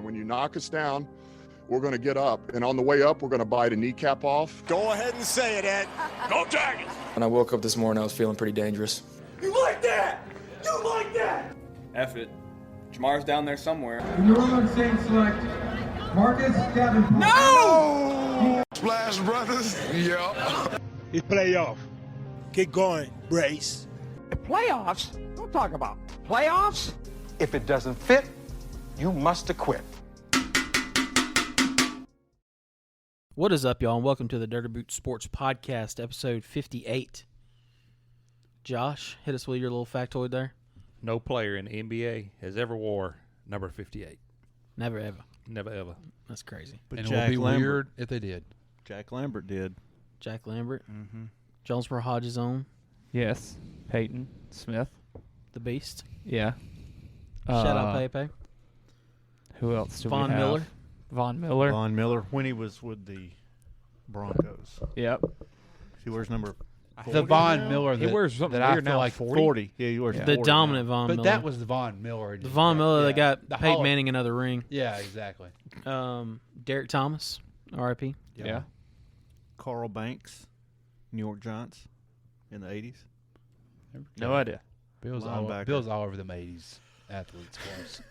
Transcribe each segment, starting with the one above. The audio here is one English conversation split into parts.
And when you knock us down, we're going to get up. And on the way up, we're going to bite a kneecap off. Go ahead and say it, Ed. Go Tigers! When I woke up this morning, I was feeling pretty dangerous. You like that? You like that? F it. Jamar's down there somewhere. In the New Orleans Saints select Marcus Davenport. No! Splash Brothers. Yeah. It's playoff. Keep going, Brace. Playoffs? Don't talk about playoffs. If it doesn't fit, you must acquit. What is up, y'all, and welcome to the Dirty Boot Sports Podcast, episode 58. Josh, hit us with your little factoid there. No player in the NBA has ever wore number 58. Never, ever. Never, ever. That's crazy. But and it would be weird if they did. Jack Lambert did. Jack Lambert. Mm-hmm. Jonesboro Hodges' own. Yes. Peyton Smith. The Beast. Yeah. Shout out Pepe. Who else do we have? Miller. Von Miller. Von Miller, when he was with the Broncos. Yep. He wears number 40 the Von Miller he wears something that I weird feel now, like 40. Yeah, he wears 40 The dominant now. Von Miller. But that was the Von Miller. The Von Miller that got the Peyton Hall- Manning another ring. Yeah, exactly. Derek Thomas, R.I.P. Yep. Yeah. Carl Banks, New York Giants in the 80s. No idea. Bill's all over them 80s athletes. Was.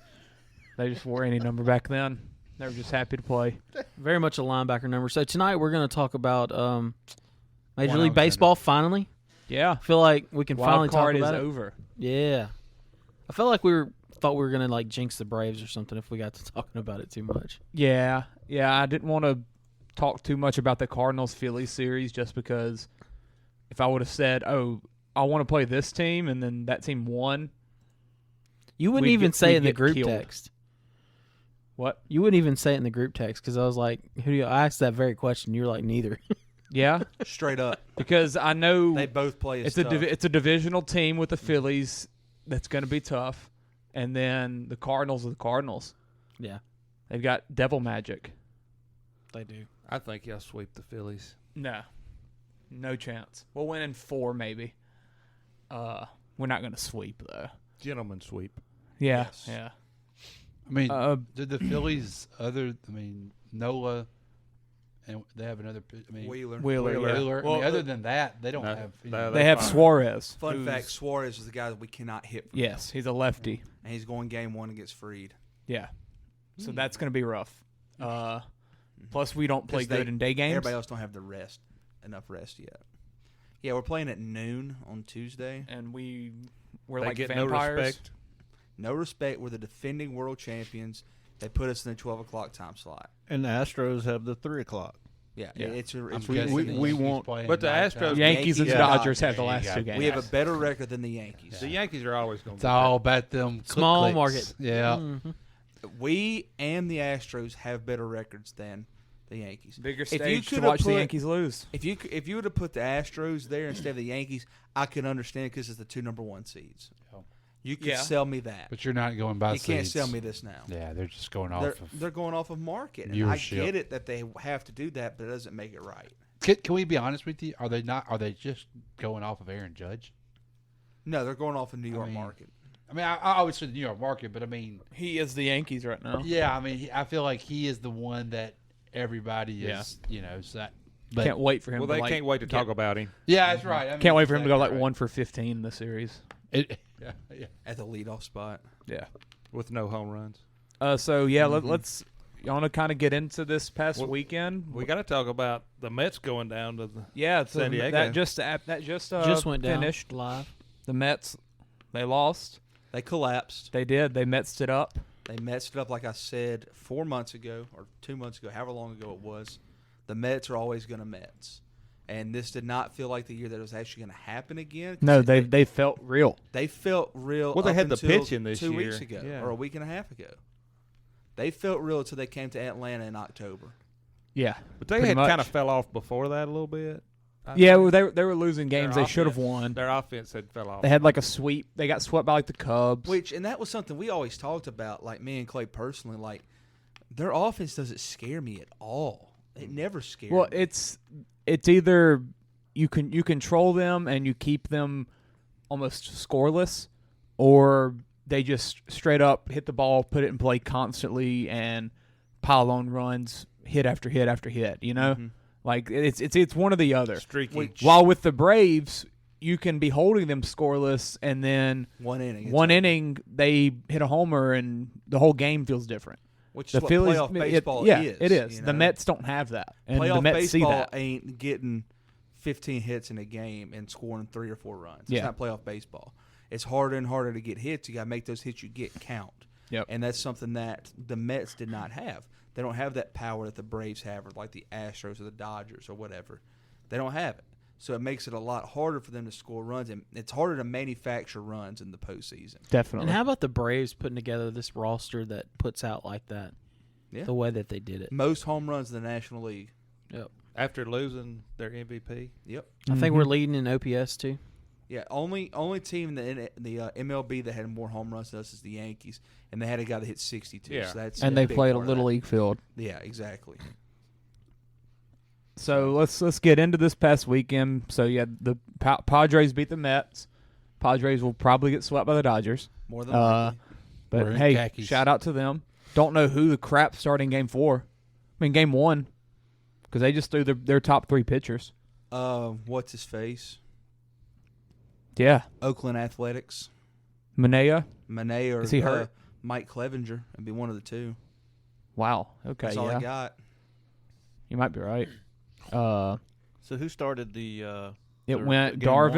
They just wore any number back then. They were just happy to play. Very much a linebacker number. So tonight we're going to talk about Major League Baseball finally. Yeah. I feel like we can finally Wild card talk about is it. over. Yeah. I felt like thought we were going to like jinx the Braves or something if we got to talking about it too much. Yeah. Yeah, I didn't want to talk too much about the Cardinals-Phillies series just because if I would have said, oh, I want to play this team, and then that team won. You wouldn't even say it in the group killed. text. What? You wouldn't even say it in the group text because I was like, I asked that very question. You were like, neither. Yeah. Straight up. Because I know they both play it's a divisional team with the Phillies that's going to be tough. And then the Cardinals are the Cardinals. Yeah. They've got devil magic. They do. I think y'all sweep the Phillies. No. No chance. We'll win in 4 maybe. We're not going to sweep, though. Gentleman sweep. Yeah. Yes. Yeah. I mean, did the Phillies Nola, and they have another. Wheeler. Yeah. Well, other than that, they don't have. They have Suarez. Fun fact, Suarez is the guy that we cannot hit from. Yes, he's a lefty. And he's going game 1 against Freed. Yeah. So that's going to be rough. Plus, we don't play good in day games. Everybody else don't have enough rest yet. Yeah, we're playing at noon on Tuesday. And we're they like get vampires. No respect. No respect. We're the defending world champions. They put us in the 12 o'clock time slot. And the Astros have the 3 o'clock. Yeah. Yeah. We want. But the Astros, Yankees and Yeah. Dodgers have the last 2 games. We have a better record than the Yankees. the Yankees are always going to It's all about them Small clicks. market. Yeah. Mm-hmm. We and the Astros have better records than the Yankees. Bigger If you stage to could watch have the put- Yankees lose. If you would have put the Astros there instead of the Yankees, I could understand because it's the 2 number 1 seeds. You could sell me that. But you're not going by You can't seeds. sell me this now. Yeah, they're just going off They're going off of market. And viewership. I get it that they have to do that, but it doesn't make it right. Can we be honest with you? Are they not? Are they just going off of Aaron Judge? No, they're going off of New York market. I mean, I always said the New York market, but I mean, He is the Yankees right now. yeah, I mean, I feel like he is the one that everybody is, so that. But, Can't wait for him Well, to they can't wait to talk about him. yeah, that's right. I mean, Can't wait for him to go like exactly 1 for 15 in the series. right. At the leadoff spot. Yeah. With no home runs. So yeah, let's. You want to kind of get into this past weekend? We got to talk about the Mets going down to the San Diego. That just went down finished live. The Mets, they lost. They collapsed. They did. They Metsed it up. They messed it up, like I said, 4 months ago or 2 months ago, however long ago it was. The Mets are always going to Mets. And this did not feel like the year that it was actually going to happen again. No, they felt real. They felt real. Well, they up had the until pitch in this 2 year. weeks ago, or a week and a half ago. They felt real until they came to Atlanta in October. Yeah, But they had kind of fell off before that a little bit. Yeah, well, they were losing games they should have won. Their offense had fell off. They had like a sweep. They got swept by like the Cubs. And that was something we always talked about, like me and Clay personally. Like, their offense doesn't scare me at all. It never scared me. It's either you control them and you keep them almost scoreless, or they just straight up hit the ball, put it in play constantly, and pile on runs, hit after hit after hit. You know, like it's one or the other. Streaky. While with the Braves, you can be holding them scoreless, and then one inning they hit a homer, and the whole game feels different. Which the is what Phillies, playoff baseball is. It is. You know? The Mets don't have that, and playoff the Mets see baseball that. ain't getting 15 hits in a game and scoring 3 or 4 runs. It's not playoff baseball. It's harder and harder to get hits. You got to make those hits you get count. Yep. And that's something that the Mets did not have. They don't have that power that the Braves have, or like the Astros or the Dodgers or whatever. They don't have it. So it makes it a lot harder for them to score runs, and it's harder to manufacture runs in the postseason. Definitely. And how about the Braves putting together this roster that puts out like that? Yeah. The way that they did it. Most home runs in the National League. Yep. After losing their MVP. Yep. I think we're leading in OPS too. Yeah, only team in the MLB that had more home runs than us is the Yankees, and they had a guy that hit 62. Yeah. So that's and a they big played a part of little that. league field. Yeah, exactly. So let's get into this past weekend. So yeah, the Padres beat the Mets. Padres will probably get swept by the Dodgers. More than likely. But We're in hey, khakis. shout out to them. Don't know who the crap starting game 4. I mean game 1, because they just threw their top 3 pitchers. What's his face? Yeah, Oakland Athletics. Manea. Manet or Is he hurt? Mike Clevenger. It'd be one of the two. Wow. Okay. That's all I got. You might be right. So who started the? It went game one?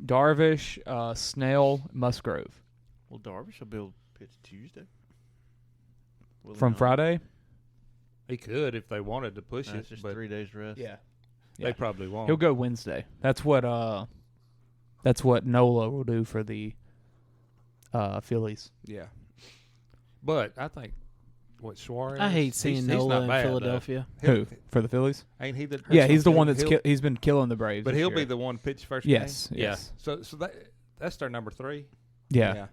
Darvish, Snell, Musgrove. Well, Darvish will be able to pitch Tuesday. Will he From not? Friday. He could if they wanted to push It's it, just but 3 days rest. Yeah. they probably won't. He'll go Wednesday. That's what Nola will do for the Phillies. Yeah. But I think Suarez. I hate seeing he's Nola not in bad, though. Philadelphia. Who for the Phillies? Ain't he the? Yeah, he's the one that's He'll- he's been killing the Braves. But this he'll year. be the one pitch first Yes, game. yes. Yeah. So that's their number 3. Yeah,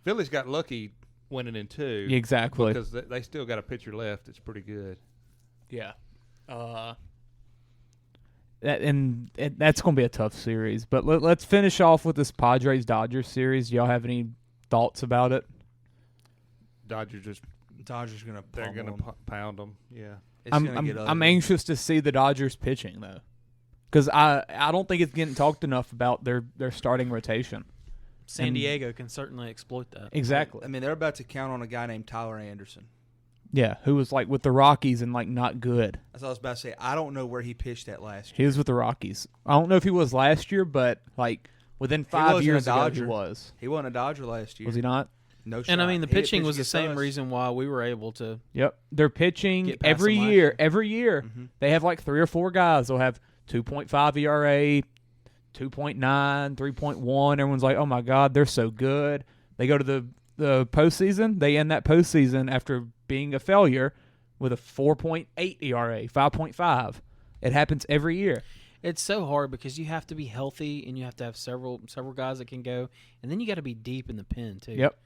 Phillies got lucky winning in 2. exactly. Because they still got a pitcher left. It's pretty good. Yeah. That's going to be a tough series. But let's finish off with this Padres-Dodgers series. Y'all have any thoughts about it? Dodgers gonna they're gonna pound them. Yeah. It's gonna get I'm ugly. anxious to see the Dodgers pitching though, because I don't think it's getting talked enough about their starting rotation. San Diego can certainly exploit that. Exactly. I mean, they're about to count on a guy named Tyler Anderson. Yeah, who was like with the Rockies and like not good. That's what I was about to say. I don't know where he pitched at last year. He was with the Rockies. I don't know if he was last year, but like within 5 wasn't years a ago Dodger. he was. He wasn't a Dodger last year. Was he not? No shot. And I mean, the He had pitching pitched was the against same us. reason why we were able to. Yep, they're pitching Get past every them last year. year. Every year they have like 3 or 4 guys. They'll have 2.5 ERA, 2.9, 3.1. Everyone's like, oh my God, they're so good. They go to the postseason. They end that postseason after being a failure with a 4.8 ERA, 5.5. It happens every year. It's so hard because you have to be healthy and you have to have several guys that can go, and then you got to be deep in the pen too. Yep.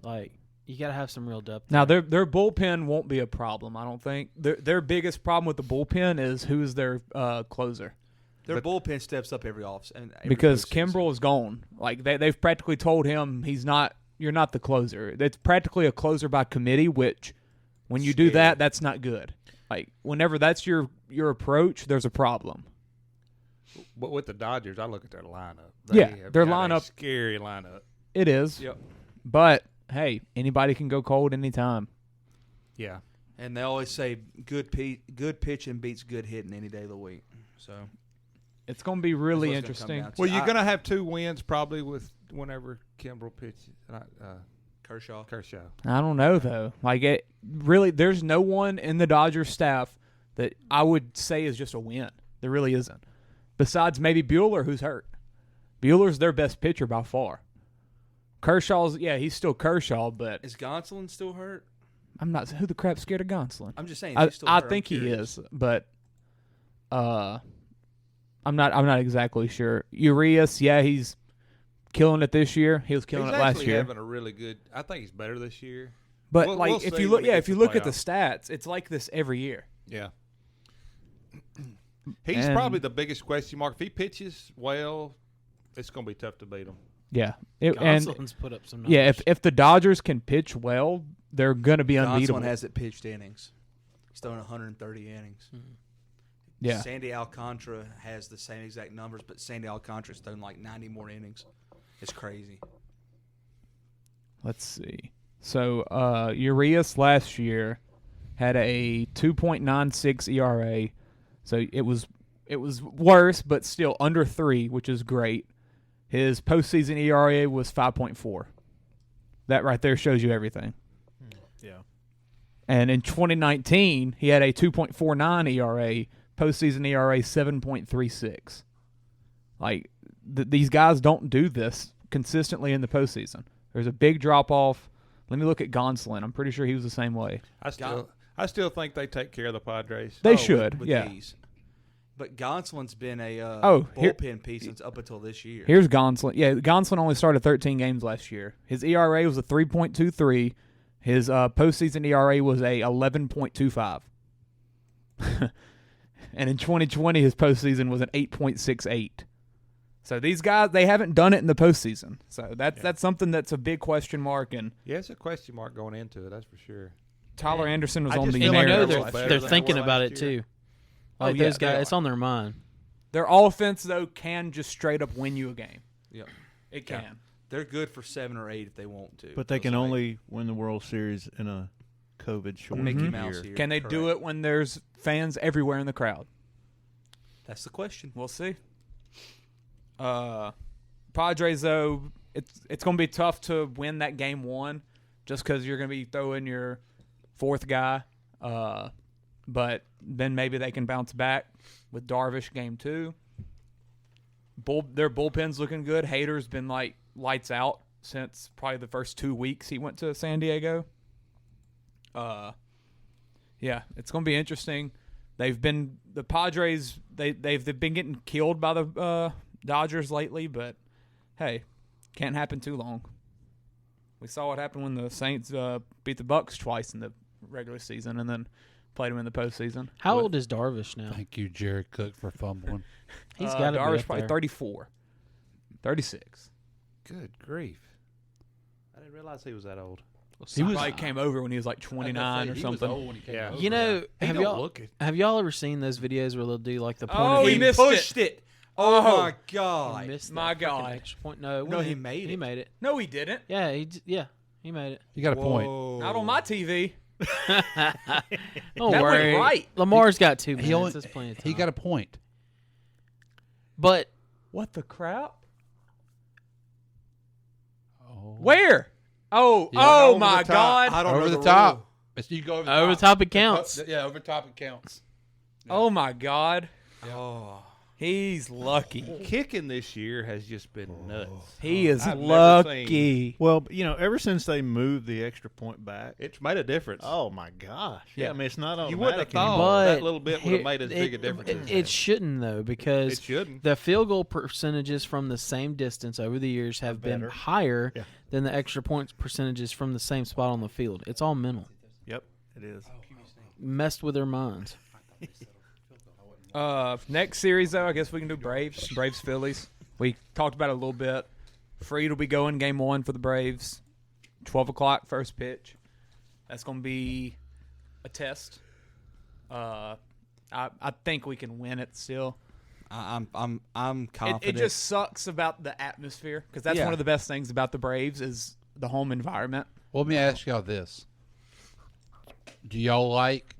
Like you got to have some real depth. Now there. their bullpen won't be a problem. I don't think their biggest problem with the bullpen is who's their closer. Their bullpen steps up every offseason. Because Kimbrel is gone. Like they've practically told him you're not the closer. It's practically a closer by committee, which when you do that, that's not good. Like whenever that's your approach, there's a problem. But with the Dodgers, I look at their lineup. Their got lineup, a scary lineup. It is. Yep. But hey, anybody can go cold anytime. Yeah. And they always say good pitching beats good hitting any day of the week. So it's going to be really that's what it's gonna interesting. come down to. Well, you're going to have 2 wins probably with whenever Kimbrel pitches. Kershaw. I don't know though. Like it really, there's no one in the Dodgers staff that I would say is just a win. There really isn't. Besides maybe Buehler, who's hurt. Buehler's their best pitcher by far. Kershaw's, he's still Kershaw, but Is Gonsolin still hurt? I'm not. Who the crap's scared of Gonsolin? I'm just saying. Is he still hurt? I think I'm he curious. is, but I'm not exactly sure. Urias, he's killing it this year. He was killing He's it last actually year. having a really good. I think he's better this year. But We'll if see you when look, he gets if you to look at the playoffs. stats, it's like this every year. Yeah. He's And- probably the biggest question mark. If he pitches well, it's going to be tough to beat him. Yeah, Gonsolin's put up some numbers. Yeah, if the Dodgers can pitch well, they're going to be unbeatable. Gonsolin hasn't pitched innings. He's thrown 130 innings. Yeah. Sandy Alcantara has the same exact numbers, but Sandy Alcantara's thrown like 90 more innings. It's crazy. Let's see. So Urias last year had a 2.96 ERA. So it was worse, but still under 3, which is great. His postseason ERA was 5.4. That right there shows you everything. Yeah. And in 2019, he had a 2.49 ERA, postseason ERA 7.36. Like, these guys don't do this consistently in the postseason. There's a big drop-off. Let me look at Gonsolin. I'm pretty sure he was the same way. I still think they take care of the Padres. They should, with yeah. ease. But Gonsolin's been a bullpen piece since up until this year. Here's Gonsolin. Yeah, Gonsolin only started 13 games last year. His ERA was a 3.23. His postseason ERA was a 11.25. And in 2020, his postseason was an 8.68. So these guys, they haven't done it in the postseason. So that's something that's a big question mark. And yeah, it's a question mark going into it. That's for sure. Tyler Anderson was on the and Mariners. they're thinking about it too. Like those guys, it's on their mind. Their offense though can just straight up win you a game. Yep, it can. Yeah. They're good for 7 or 8 if they want to. But they can only win the World Series in a COVID short Mickey Mouse year. here. Can they do it when there's fans everywhere in the crowd? That's the question. We'll see. Padres though, it's going to be tough to win that game 1, just because you're going to be throwing your 4th guy. But then maybe they can bounce back with Darvish game 2. Their bullpen's looking good. Hader's been like lights out since probably the first 2 weeks he went to San Diego. Yeah, it's going to be interesting. The Padres, they've been getting killed by the Dodgers lately, but hey, can't happen too long. We saw what happened when the Saints beat the Bucks twice in the regular season and then played them in the postseason. How old is Darvish now? Thank you, Jared Cook, for fumbling. He's got to be Darvish up probably there. 34, 36. Good grief! I didn't realize he was that old. He probably came over when he was like 29 or something. Yeah. You know, He have don't y'all look it. have y'all ever seen those videos where they'll do like the point Oh, of he view? missed pushed it. Oh my He God! missed My that God. freaking extra point. No, No, he made He it. made it. No, he didn't. Yeah, he made it. You got a point. Whoa. Not on my TV. Don't That worry. went right. Lamar's got 2 minutes. He only, That's plenty of time. he got a point. But What the crap? Oh. Where? Oh, Yeah, oh over my the top. God. I don't Over know the top. rule. You go over the top it counts. Yeah, over the top it counts. Oh my God. Oh. He's lucky. Kicking this year has just been nuts. He is I've never lucky. Well, ever since they moved the extra point back, It's made a difference. oh my gosh! Yeah, Yeah. I mean it's not You wouldn't have automatic thought anymore. But that little bit would have made as big a difference. as It shouldn't though, because It shouldn't. the field goal percentages from the same distance over the years have been better. higher Yeah. than the extra points percentages from the same spot on the field. It's all mental. Yep, it is. Messed with their minds. Next series, though, I guess we can do Braves, Phillies. We talked about it a little bit. Freed will be going game 1 for the Braves. 12 o'clock first pitch. That's going to be a test. I think we can win it still. I'm confident. It just sucks about the atmosphere, because that's Yeah. one of the best things about the Braves is the home environment. Well, let me ask y'all this. Do y'all like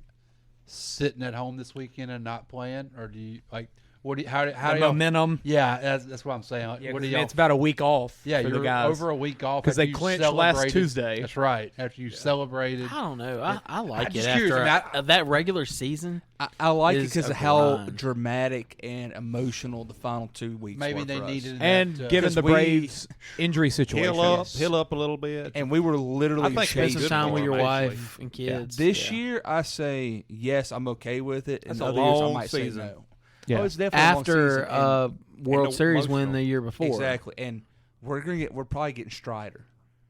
sitting at home this weekend and not playing, or do you like what? Do you, how The do y'all? momentum. Yeah, that's what I'm saying. Like, Yeah, what 'cause, do I mean, y'all? it's about a week off Yeah, for you're the guys. over a week off 'Cause after they you clinched last celebrated- Tuesday. That's right. After you celebrated. I don't know. I like I'm it just after curious, I mean, that regular season. I like it is because a of how grind. dramatic and emotional the final 2 weeks Maybe were they for us. needed And that, given 'Cause the we- Braves injury situation. Heal up a little bit. And we were literally I think Spend chasing some time with your actually. wife and kids. This Yeah. year, I say yes, I'm okay with it. That's And a other years, I long might season. say no. Yeah. Oh, it's definitely a long after season, and World Series win emotional. the year before. exactly, and we're probably getting Strider.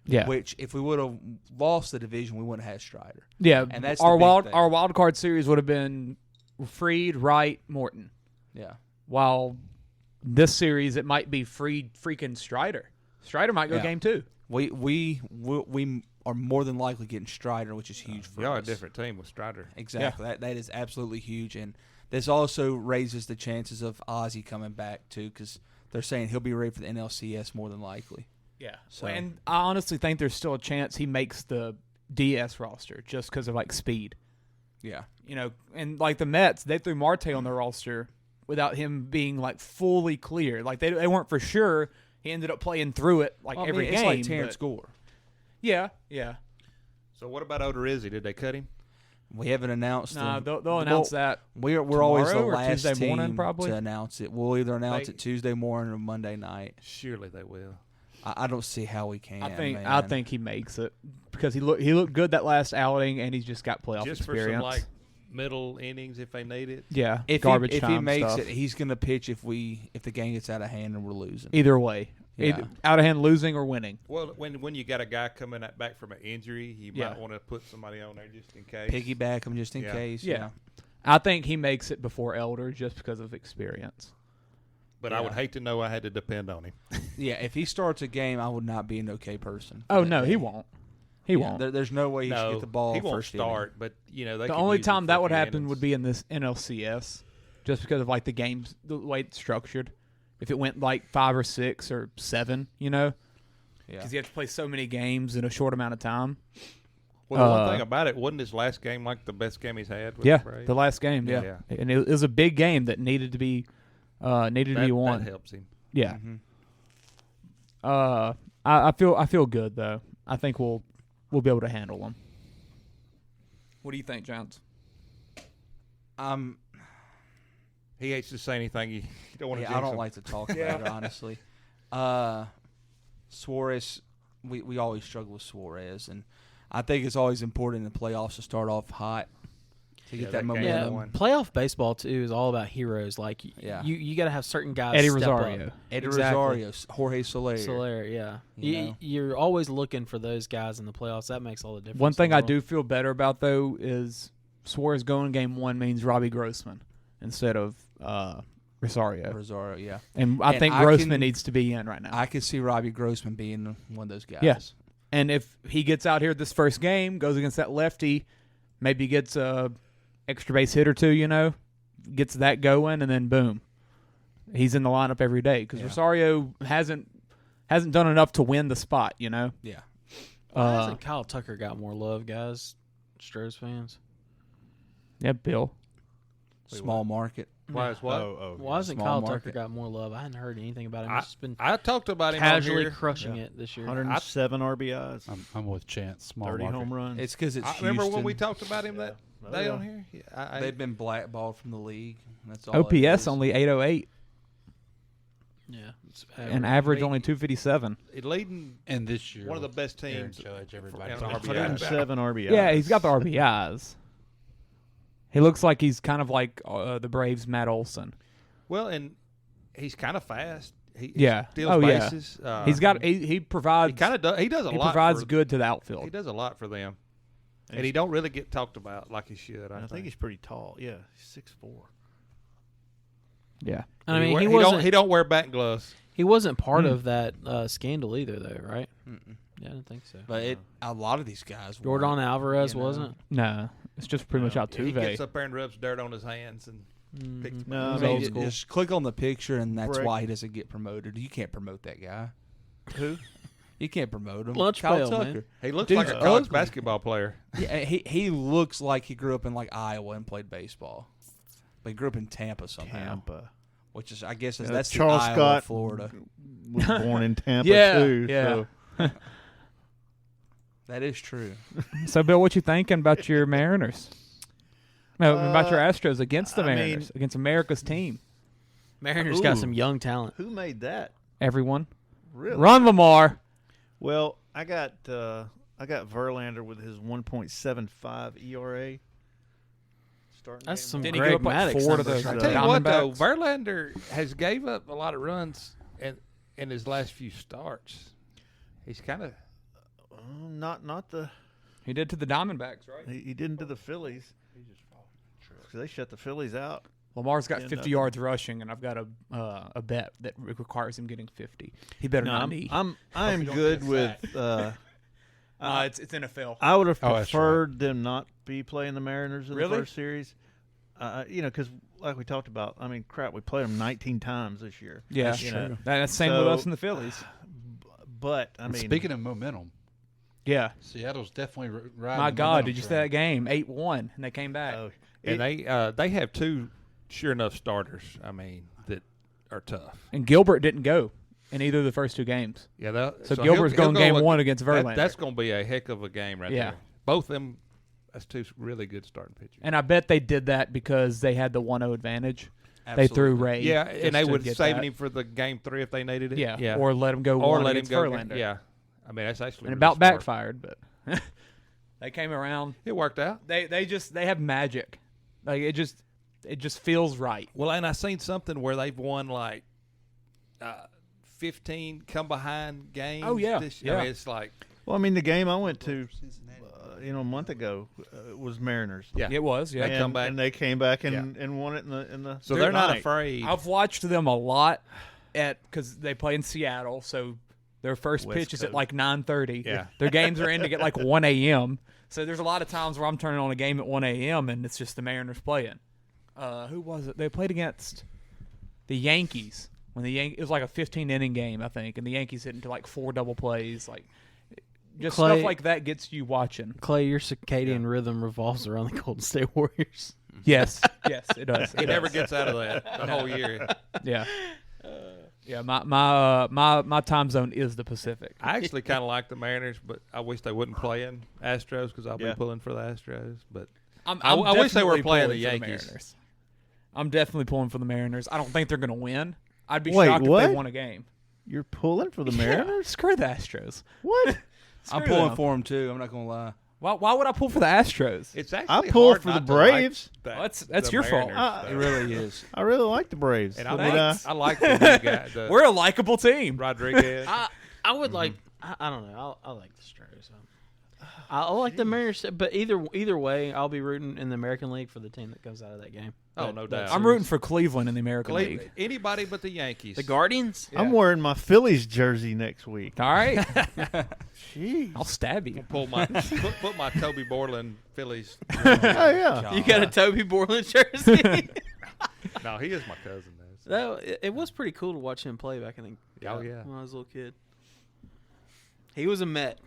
Yeah. Which, if we would have lost the division, we wouldn't have had Strider. Yeah, And that's our the big thing. our wild card series would have been Freed, Wright, Morton. Yeah. While this series it might be Freed, freaking Strider. Strider might go Yeah. game 2. We are more than likely getting Strider, which is huge for Y'all are a us. different team with Strider. Exactly. That is absolutely huge, and this also raises the chances of Ozzy coming back too, because they're saying he'll be ready for the NLCS more than likely. Yeah. So And I honestly think there's still a chance he makes the DS roster just because of like speed. yeah, You know, and like the Mets, they threw Marte on their roster without him being like fully clear. Like they weren't for sure. He ended up playing through it like Well, I every mean, game. it's like Terrence but- Gore. Yeah. So what about Odorizzi? Did they cut him? We haven't announced. Nah, them. they'll announce that We're always the tomorrow or last Tuesday team morning, probably? to announce it. We'll either announce They- it Tuesday morning or Monday night. Surely they will. I don't see how we can. I think he makes it because he looked good that last outing and he's just got playoff Just experience. for some like middle innings if they need it. Yeah, if garbage he time makes stuff. it, he's going to pitch if the game gets out of hand and we're losing. Either way, Yeah. out of hand losing or winning. Well, when you got a guy coming back from an injury, you Yeah. might want to put somebody on there just in case. Piggyback him just in Yeah. case. Yeah. I think he makes it before Elder just because of experience. But I would hate to know I had to depend on him. Yeah, if he starts a game, I would not be an okay person. Oh no, he won't. He won't. There's no way he should get the ball he won't first start. inning. But they The could only use him time for that a would few happen innings. would be in this NLCS, just because of like the games, the way it's structured. If it went like 5 or 6 or 7, you know, Yeah. because you have to play so many games in a short amount of time. Well, the one thing about it, wasn't his last game like the best game he's had? With Yeah, the Braves? the last game. Yeah, and it was a big game that needed to be won. That helps him. Yeah. Mm-hmm. I feel good though. I think we'll be able to handle them. What do you think, Jones? He hates to say anything. You don't want to. I don't like to talk about it, honestly. Suarez, we always struggle with Suarez, and I think it's always important in the playoffs to start off hot to get that that game momentum. won. Playoff baseball too is all about heroes. Like Yeah. you got to have certain guys. Eddie step Rosario. up. Eddie Exactly. Rosario, Jorge Soler. Soler, yeah. You know? You're always looking for those guys in the playoffs. That makes all the difference. One thing in the I world. do feel better about though is Suarez going game 1 means Robbie Grossman instead of Rosario. Yeah. And I think Grossman needs to be in right now. I could see Robbie Grossman being one of those guys. Yes. And if he gets out here this first game, goes against that lefty, maybe gets a extra base hit or two, you know, gets that going, and then boom, he's in the lineup every day because Rosario hasn't done enough to win the spot, you know. Yeah. Why hasn't Kyle Tucker got more love, guys? Stros fans. Yeah, Bill. Small market. Why is what? Why hasn't Small Kyle market. Tucker got more love? I hadn't heard anything about him. He's just been I talked about him on casually here. crushing it this year. 107 RBIs, I'm with Chance. Small 30 market. home runs. It's because it's I remember when Houston. we talked about him that day on here. Yeah, They've been blackballed from the league. That's all. it OPS is. only 808 Yeah, it's and average only 257. leading And this year, one of the best Aaron teams. Judge, everybody. in RBIs. 107 RBIs. Yeah, he's got the RBIs. He looks like he's kind of like the Braves' Matt Olson. Well, and he's kind of fast. He steals Oh yeah. bases. He's got he provides. He kind of does. He does a He lot. provides for, good to the outfield. He does a lot for them, and he don't really get talked about like he should. I think he's pretty tall. Yeah, he's 6'4". Yeah. I mean, he wasn't. He don't wear bat gloves. He wasn't part of that scandal either, though, right? Mm-mm. Yeah, I didn't think so. But a lot of these guys. Jordan weren't, Alvarez you know. wasn't. No, it's just pretty much He Altuve. gets up there and rubs dirt on his hands and picks. No, I I mean, mean, ju- just click on the picture, and that's Break. why he doesn't get promoted. You can't promote that guy. who? You can't promote him. Lunch Kyle pail, Tucker. man. He looks Dude's like a college ugly. basketball player. Yeah, he looks like he grew up in like Iowa and played baseball, but he grew up in Tampa somehow. Tampa. Which is, I guess, Yeah, that's Charles the Iowa, Scott of Florida. Was born in Tampa Yeah, too. yeah. So. That is true. So, Bill, what you thinking about your Mariners? No, about your Uh, Astros against the I mean- Mariners, against America's team. Mariners got Ooh. some young talent. Who made that? Everyone, Really? run Lamar. Well, I got Verlander with his 1.75 ERA. Starting That's game some one. Didn't he give Greg up like Maddux 4 to numbers the right I tell you what, though, Diamondbacks? Verlander has gave up a lot of runs in his last few starts. He's kind of Not the He did to the Diamondbacks, right? he didn't to the Phillies. 'Cause they shut the Phillies out Lamar's got Yeah, 50 nothing. yards rushing, and I've got a bet that requires him getting 50. He better not knee. I'm good with. It's NFL. I would have Oh, that's preferred them not be playing the Mariners in Really? the first series. Because like we talked about, I mean, crap, we played them 19 times this year. Yeah, That's true. That's the same with us and the Phillies. But I mean, speaking of momentum, Yeah. Seattle's definitely riding. My the God, momentum did you see train. that game? 8-1, and they came back. And they have two sure enough starters. I mean, that are tough. And Gilbert didn't go in either of the first two games. Yeah, so Gilbert's he'll going go game one against Verlander. That's going to be a heck of a game right Yeah. there. Both of them, that's two really good starting pitchers. And I bet they did that because they had the 1-0 advantage. Absolutely. They threw Ray. Yeah, just and they to would get save that. him for the game 3 if they needed it. Yeah, or let him go or one let him against go. Verlander. Yeah, I mean that's actually And really about smart. backfired, but they came around. It worked out. They have magic. Like it just feels right. Well, and I seen something where they've won like 15 come behind games. Oh, yeah. I Yeah. mean, it's like well, I mean, the game I went to, a month ago was Mariners. yeah, It was. Yeah. They come back. and they came back and won it in the. So they're not night. afraid. I've watched them a lot because they play in Seattle, so their first West pitch is at Coast. like 9:30. Yeah. Their games are ending at like 1 a.m. So there's a lot of times where I'm turning on a game at 1 a.m. and it's just the Mariners playing. Who was it? They played against the Yankees when it was like a 15-inning game, I think, and the Yankees hit into like 4 double plays, like just Clay- stuff like that gets you watching. Clay, your circadian rhythm revolves around the Golden State Warriors. Yes, yes, it does. He never gets out of that the whole year. Yeah. Yeah, my time zone is the Pacific. I actually kind of like the Mariners, but I wish they wouldn't play in Astros because I'll be Yeah. pulling for the Astros. But I wish they were definitely playing the pulling for Yankees. Mariners. I'm definitely pulling for the Mariners. I don't think they're going to win. I'd be Wait, shocked if what? they won a game. You're pulling for the Yeah, Mariners? screw the Astros. What? I'm Screw pulling them. for them too. I'm not gonna lie. Why would I pull for the Astros? it's actually I pull hard for the not to like Braves. that- Well, that's the your fault. Mariners, It though. really is. I really like the Braves. And But, I like the new guy, the We're a likable team. Rodriguez. I would like. I don't know. I like the Stros. I like the Mariners, but either way, I'll be rooting in the American League for the team that comes out of that game. Oh, no doubt. I'm rooting for Cleveland in the American League. Anybody but the Yankees. The Guardians. Yeah. I'm wearing my Phillies jersey next week. All right, Jeez. I'll stab you. Pull my put my Toby Borland Phillies. Oh, yeah. You got a Toby Borland jersey. No, he is my cousin. Though, so. It was pretty cool to watch him play back in the Oh, yeah. when I was a little kid. He was a Met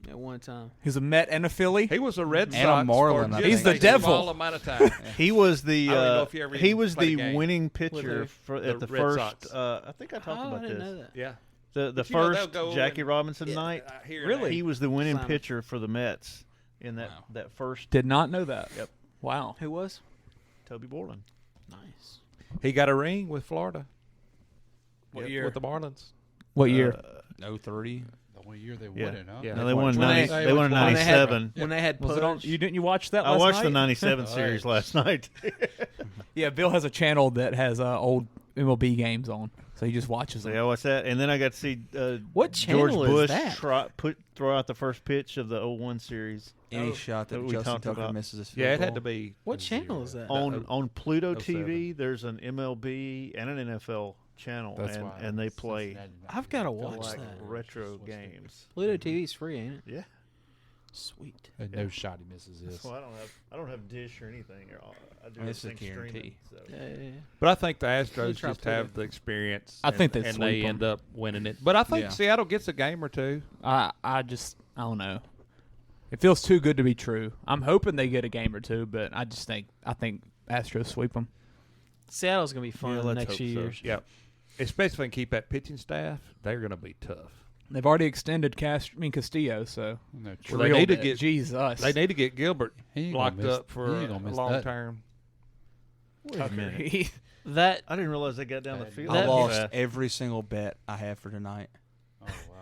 at one time. He's a Met and a Philly. He was a Red And Sox a Marlin, for I just He's the a devil. small amount of time. He was the I don't know if you ever he even was played the a game. winning pitcher With at the Red first. Sox. I think I talked Oh, about I didn't this. know that. Yeah. The But you know, they'll first go Jackie and- Robinson night. Here and Really? there. He was the winning Simon. pitcher for the Mets in that first. Did not know that. Yep. Wow. Who was? Toby Borland. Nice. He got a ring with Florida. What year? With the Marlins. What year? 03. The one year they won Yeah. it, huh? Yeah. No, they won When 90, they- they won in when they had- '97. When they had Was it on? Pudge. Didn't you watch that I last watched night? the '97 series last night. Yeah, Bill has a channel that has old MLB games on, so he just watches them. Yeah, what's that? And then I got to see What George channel is Bush that? throw out the first pitch of the 01 series Any shot that that we Justin talked Tucker about. misses his field Yeah, it had goal. to be. What channel is that? on Pluto 07. TV. There's an MLB and an NFL channel, That's why and they play Cincinnati I've got to like watch that. retro games. Pluto TV's free, ain't it? Yeah. Sweet. And no shot he misses this. So I don't have Dish or anything. I do It's a everything streaming. guarantee. So. Yeah. But I think the Astros try just Pluto. have the experience. I think they and sweep they 'em. end up winning it. But I think Yeah. Seattle gets a game or two. I don't know. It feels too good to be true. I'm hoping they get a game or two, but I think Astros sweep them. Seattle's gonna be fun Yeah, the let's next hope few so. years. Yep. Especially if they can keep that pitching staff, they're going to be tough. They've already extended Castillo, so No, Well, true. they real need to bit. get- Jesus. They need to get Gilbert He ain't gonna locked miss- up he for ain't gonna a miss long that. term. Wait a minute. Tucker. That I didn't realize they got down the field. I That- lost fast. every single bet I have for tonight. Oh wow.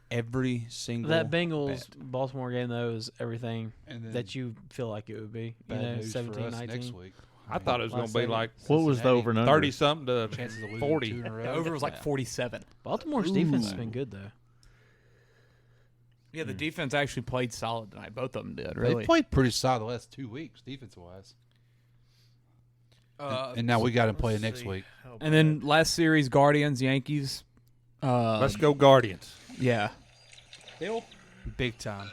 Every single that Bengals bet. Baltimore game though is everything And then that you feel like it would be. You bad know, news 17, for us 19. next week. I thought it was going Last to be second. like What was the over and under? 30-something to Chances of losing 40. 2 in a row. The over was like 47. Baltimore's defense has been good though. Yeah, the defense actually played solid tonight. Both of them did, They really. played pretty solid the last 2 weeks, defense wise. and now we got to play next week. And then last series, Guardians, Yankees. Let's go Guardians. Yeah. Bill? Big time.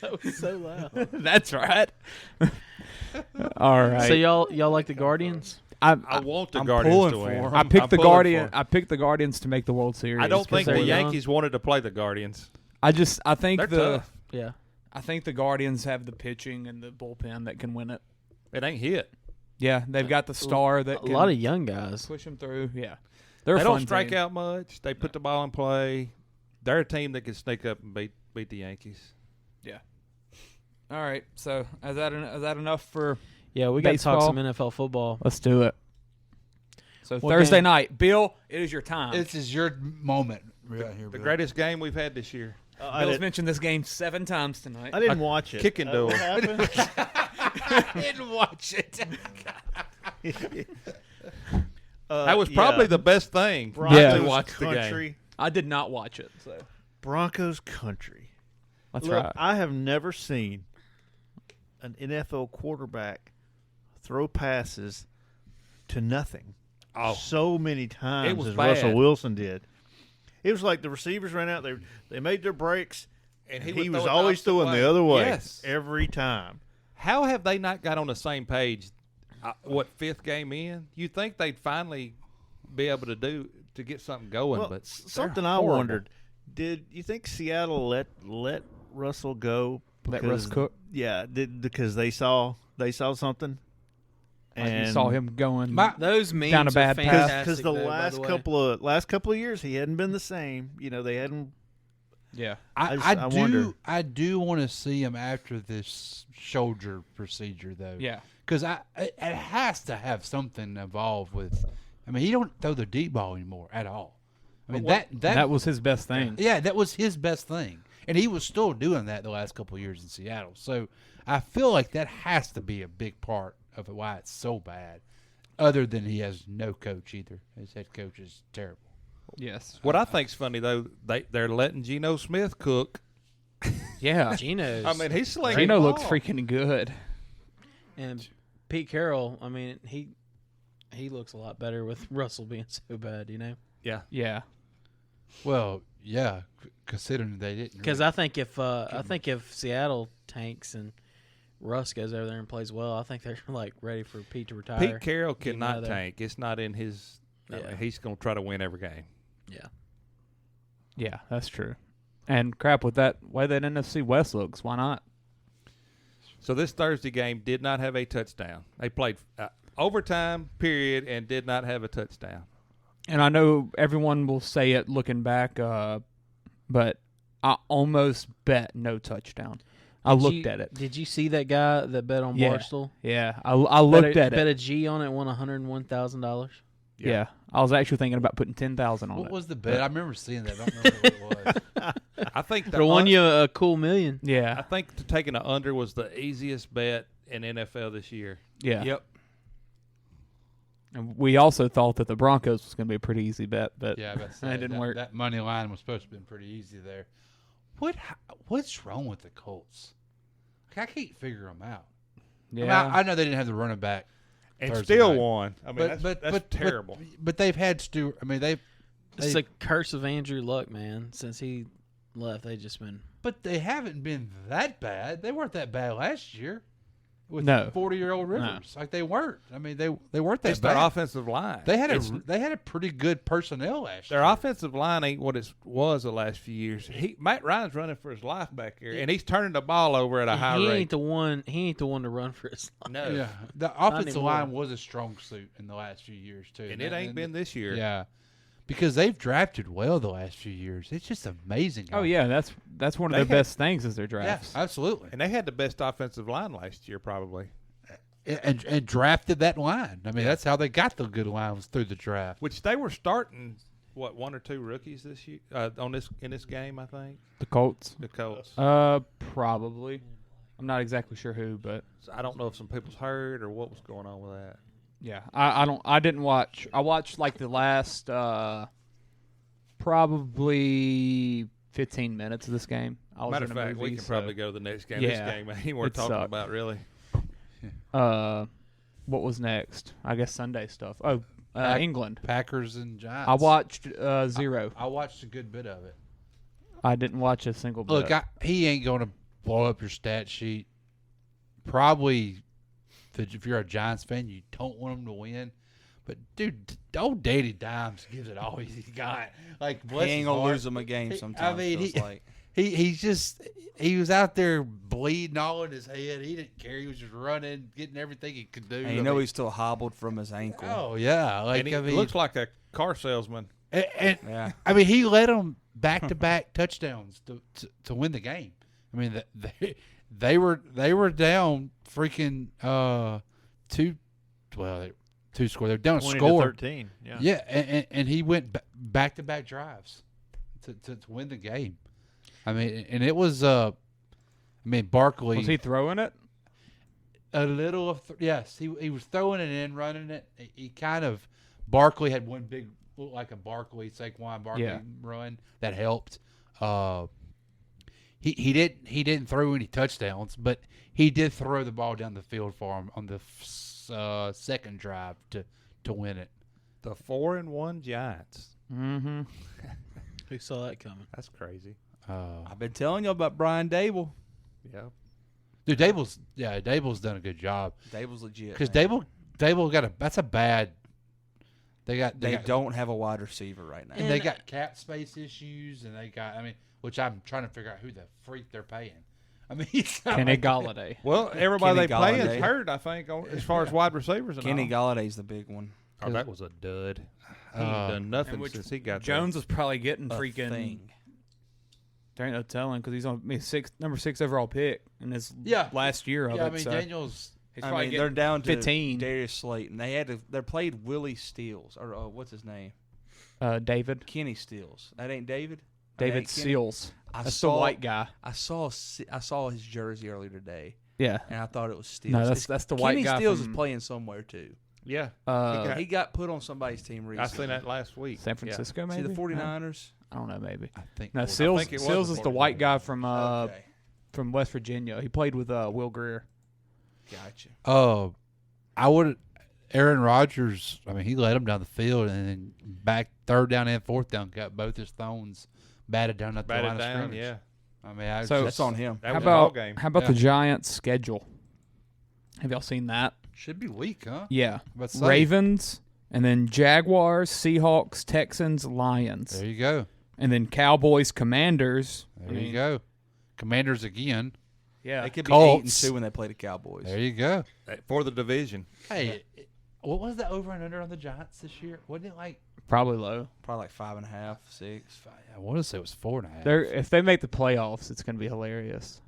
That was so loud. That's right. All right. So y'all like the Guardians? I want the Guardians to win. I picked the Guardian. I picked the Guardians to make the World Series. I don't think the young. Yankees wanted to play the Guardians. I think They're tough. Yeah. I think the Guardians have the pitching and the bullpen that can win it. It ain't hit. Yeah, they've got the star that A can lot of young guys. push them through. Yeah, They a don't fun strike team. out much. They put the ball in play. They're a team that can sneak up and beat the Yankees. Yeah. All right. So is that enough for? Yeah, we got to talk baseball? some NFL football. Let's do it. So What Thursday game? night, Bill, it is your time. This is your moment right here, The Bill. greatest game we've had this year. Bill's mentioned this game 7 times tonight. I didn't watch it. Kicking duel. What happened? I didn't watch it. That was probably the best thing. Broncos to watch the country. game. I did not watch it. So Broncos country. that's Look, right. I have never seen an NFL quarterback throw passes to nothing so many times was as bad. Russell Wilson did. It was like the receivers ran out, they made their breaks, And and he he would was throw it always opposite throwing way. the other way Yes. every time. How have they not got on the same page? Fifth game in? You'd think they'd finally be able to get something going, Well, but something they're I horrible. wondered: did you think Seattle let Russell go? Let Russ cook? Yeah, because they saw something. Like And you saw him going. Those memes Down a are bad path. fantastic. because the though, by last the way. couple of years he hadn't been the same. You know, they hadn't. Yeah. I wonder. I do want to see him after this shoulder procedure, though. Yeah. Because it has to have something involved with. I mean, he don't throw the deep ball anymore at all. I mean That was his best thing. Yeah, that was his best thing, and he was still doing that the last couple of years in Seattle. So I feel like that has to be a big part of why it's so bad. Other than he has no coach either. His head coach is terrible. Yes. What I think's funny though, they're letting Geno Smith cook. Yeah. Geno's. I mean, he's slinging. Geno the looks ball. freaking good. And Pete Carroll, I mean, he looks a lot better with Russell being so bad, you know? Yeah. Yeah. Well, yeah, considering they didn't. Because I think if Seattle tanks and Russ goes over there and plays well, I think they're like ready for Pete to retire. Pete Carroll Get cannot another- tank. It's not in his. I mean, he's going to try to win every game. Yeah. Yeah, that's true. And crap, with that way that NFC West looks, why not? So this Thursday game did not have a touchdown. They played overtime period and did not have a touchdown. And I know everyone will say it looking back, but I almost bet no touchdown. I looked at it. Did you see that guy that bet on Yeah. Barstool? Yeah, I looked at Bet it. a G on it, won $101,000. Yeah, I was actually thinking about putting 10,000 on it. What was the bet? I remember seeing that. I don't remember what it was. I think They won you a cool $1,000,000. I Yeah, think taking an under was the easiest bet in NFL this year. yeah. Yep. And we also thought that the Broncos was going to be a pretty easy bet, but Yeah, but that didn't work. That money line was supposed to have been pretty easy there. What's wrong with the Colts? Like, I can't figure them out. Yeah, I mean, I know they didn't have the running back, And Thursday still night. won. I mean, that's terrible. But they've had Stewart. I mean, It's the curse of Andrew Luck, man. Since he left, they just been. But they haven't been that bad. They weren't that bad last year with No. 40-year-old Rivers. Like they weren't. I mean, they weren't that It's bad. their offensive line. They had a pretty good personnel last year. Their offensive line ain't what it was the last few years. Matt Ryan's running for his life back here, and he's turning the ball over at a high He rate. ain't the one. He ain't the one to run for his life. No, Yeah, the offensive anymore. line was a strong suit in the last few years too, and it ain't been this year. Yeah, because they've drafted well the last few years. It's just amazing. oh yeah, that's one of They their had- best things is their yeah, drafts. absolutely. And they had the best offensive line last year, probably. And drafted that line. I mean, that's how they got the good lines through the draft. Which they were starting one or two rookies this year in this game. I think The Colts, the Colts. probably. I'm not exactly sure who, but So I don't know if some people's hurt or what was going on with that. yeah, I didn't watch. I watched like the last probably 15 minutes of this game. I was Matter in of a fact, movie, we can so- probably go to the next game. Yeah, this game ain't worth it talking sucked. about, really. What was next? I guess Sunday stuff. Oh, England. Packers and Giants. I watched 0. I watched a good bit of it. I didn't watch a single bit. Look, he ain't going to blow up your stat sheet. Probably, if you're a Giants fan, you don't want him to win. But, dude, old Daddy Dimes gives it all he's got. Like, he ain't going to lose him a game sometimes. I mean, he was out there bleeding all in his head. He didn't care. He was just running, getting everything he could do. And he's still hobbled from his ankle. Oh, yeah. Like, he looks like a car salesman. And yeah. I mean, he led them back-to-back touchdowns to win the game. I mean, they were down freaking two score. They're down a score. 13. Yeah. Yeah, and he went back-to-back drives to win the game. I mean, and it was Barkley. Was he throwing it? A little of yes, he was throwing it in, running it. He kind of Barkley had one big looked like a Saquon Barkley run that helped. He didn't throw any touchdowns, but he did throw the ball down the field for him on the second drive to win it. The 4-1 Giants. Mm-hmm. Who saw that coming? That's crazy. I've been telling you about Brian Dable. Yeah. Dude, Dable's done a good job. Dable's legit. Because Dable got that's a bad. They don't have a wide receiver right now. And they got cap space issues, and they got which I'm trying to figure out who the freak they're paying. I mean, Kenny Galladay. Well, everybody they play is hurt, I think, as far as wide receivers. Kenny Galladay's the big one. Oh, that was a dud. He ain't done nothing since he got Jones there. was probably getting freaking. There ain't no telling because he's on number 6 overall pick in his last year of it. I mean, Daniels. They're down to 15. Darius Slayton. They played Willie Steele or what's his name? David. Kenny Steels. That ain't David. David Seals. That's the white guy. I saw his jersey earlier today. Yeah, and I thought it was Steels. No, that's the white guy. Kenny Steels is playing somewhere too. Yeah, he got put on somebody's team recently. I seen that last week. San Francisco, maybe. See the 49ers. I don't know, maybe. I think Seals is the white guy from West Virginia. He played with Will Greer. Gotcha. Aaron Rodgers, I mean, he led them down the field and then back third down and fourth down, got both his thrones batted down at the line of scrimmage. Yeah. I mean, that's on him. How about the Giants' schedule? Have y'all seen that? Should be weak, huh? Yeah. Ravens, and then Jaguars, Seahawks, Texans, Lions. There you go. And then Cowboys, Commanders. There you go. Commanders again. Yeah. They could be Colts. 8-2 when they play the Cowboys. There you go. For the division. Hey, what was the over and under on the Giants this year? Wasn't it like probably low? Probably like 5.5, 6. I want to say it was 4.5. If they make the playoffs, it's going to be hilarious.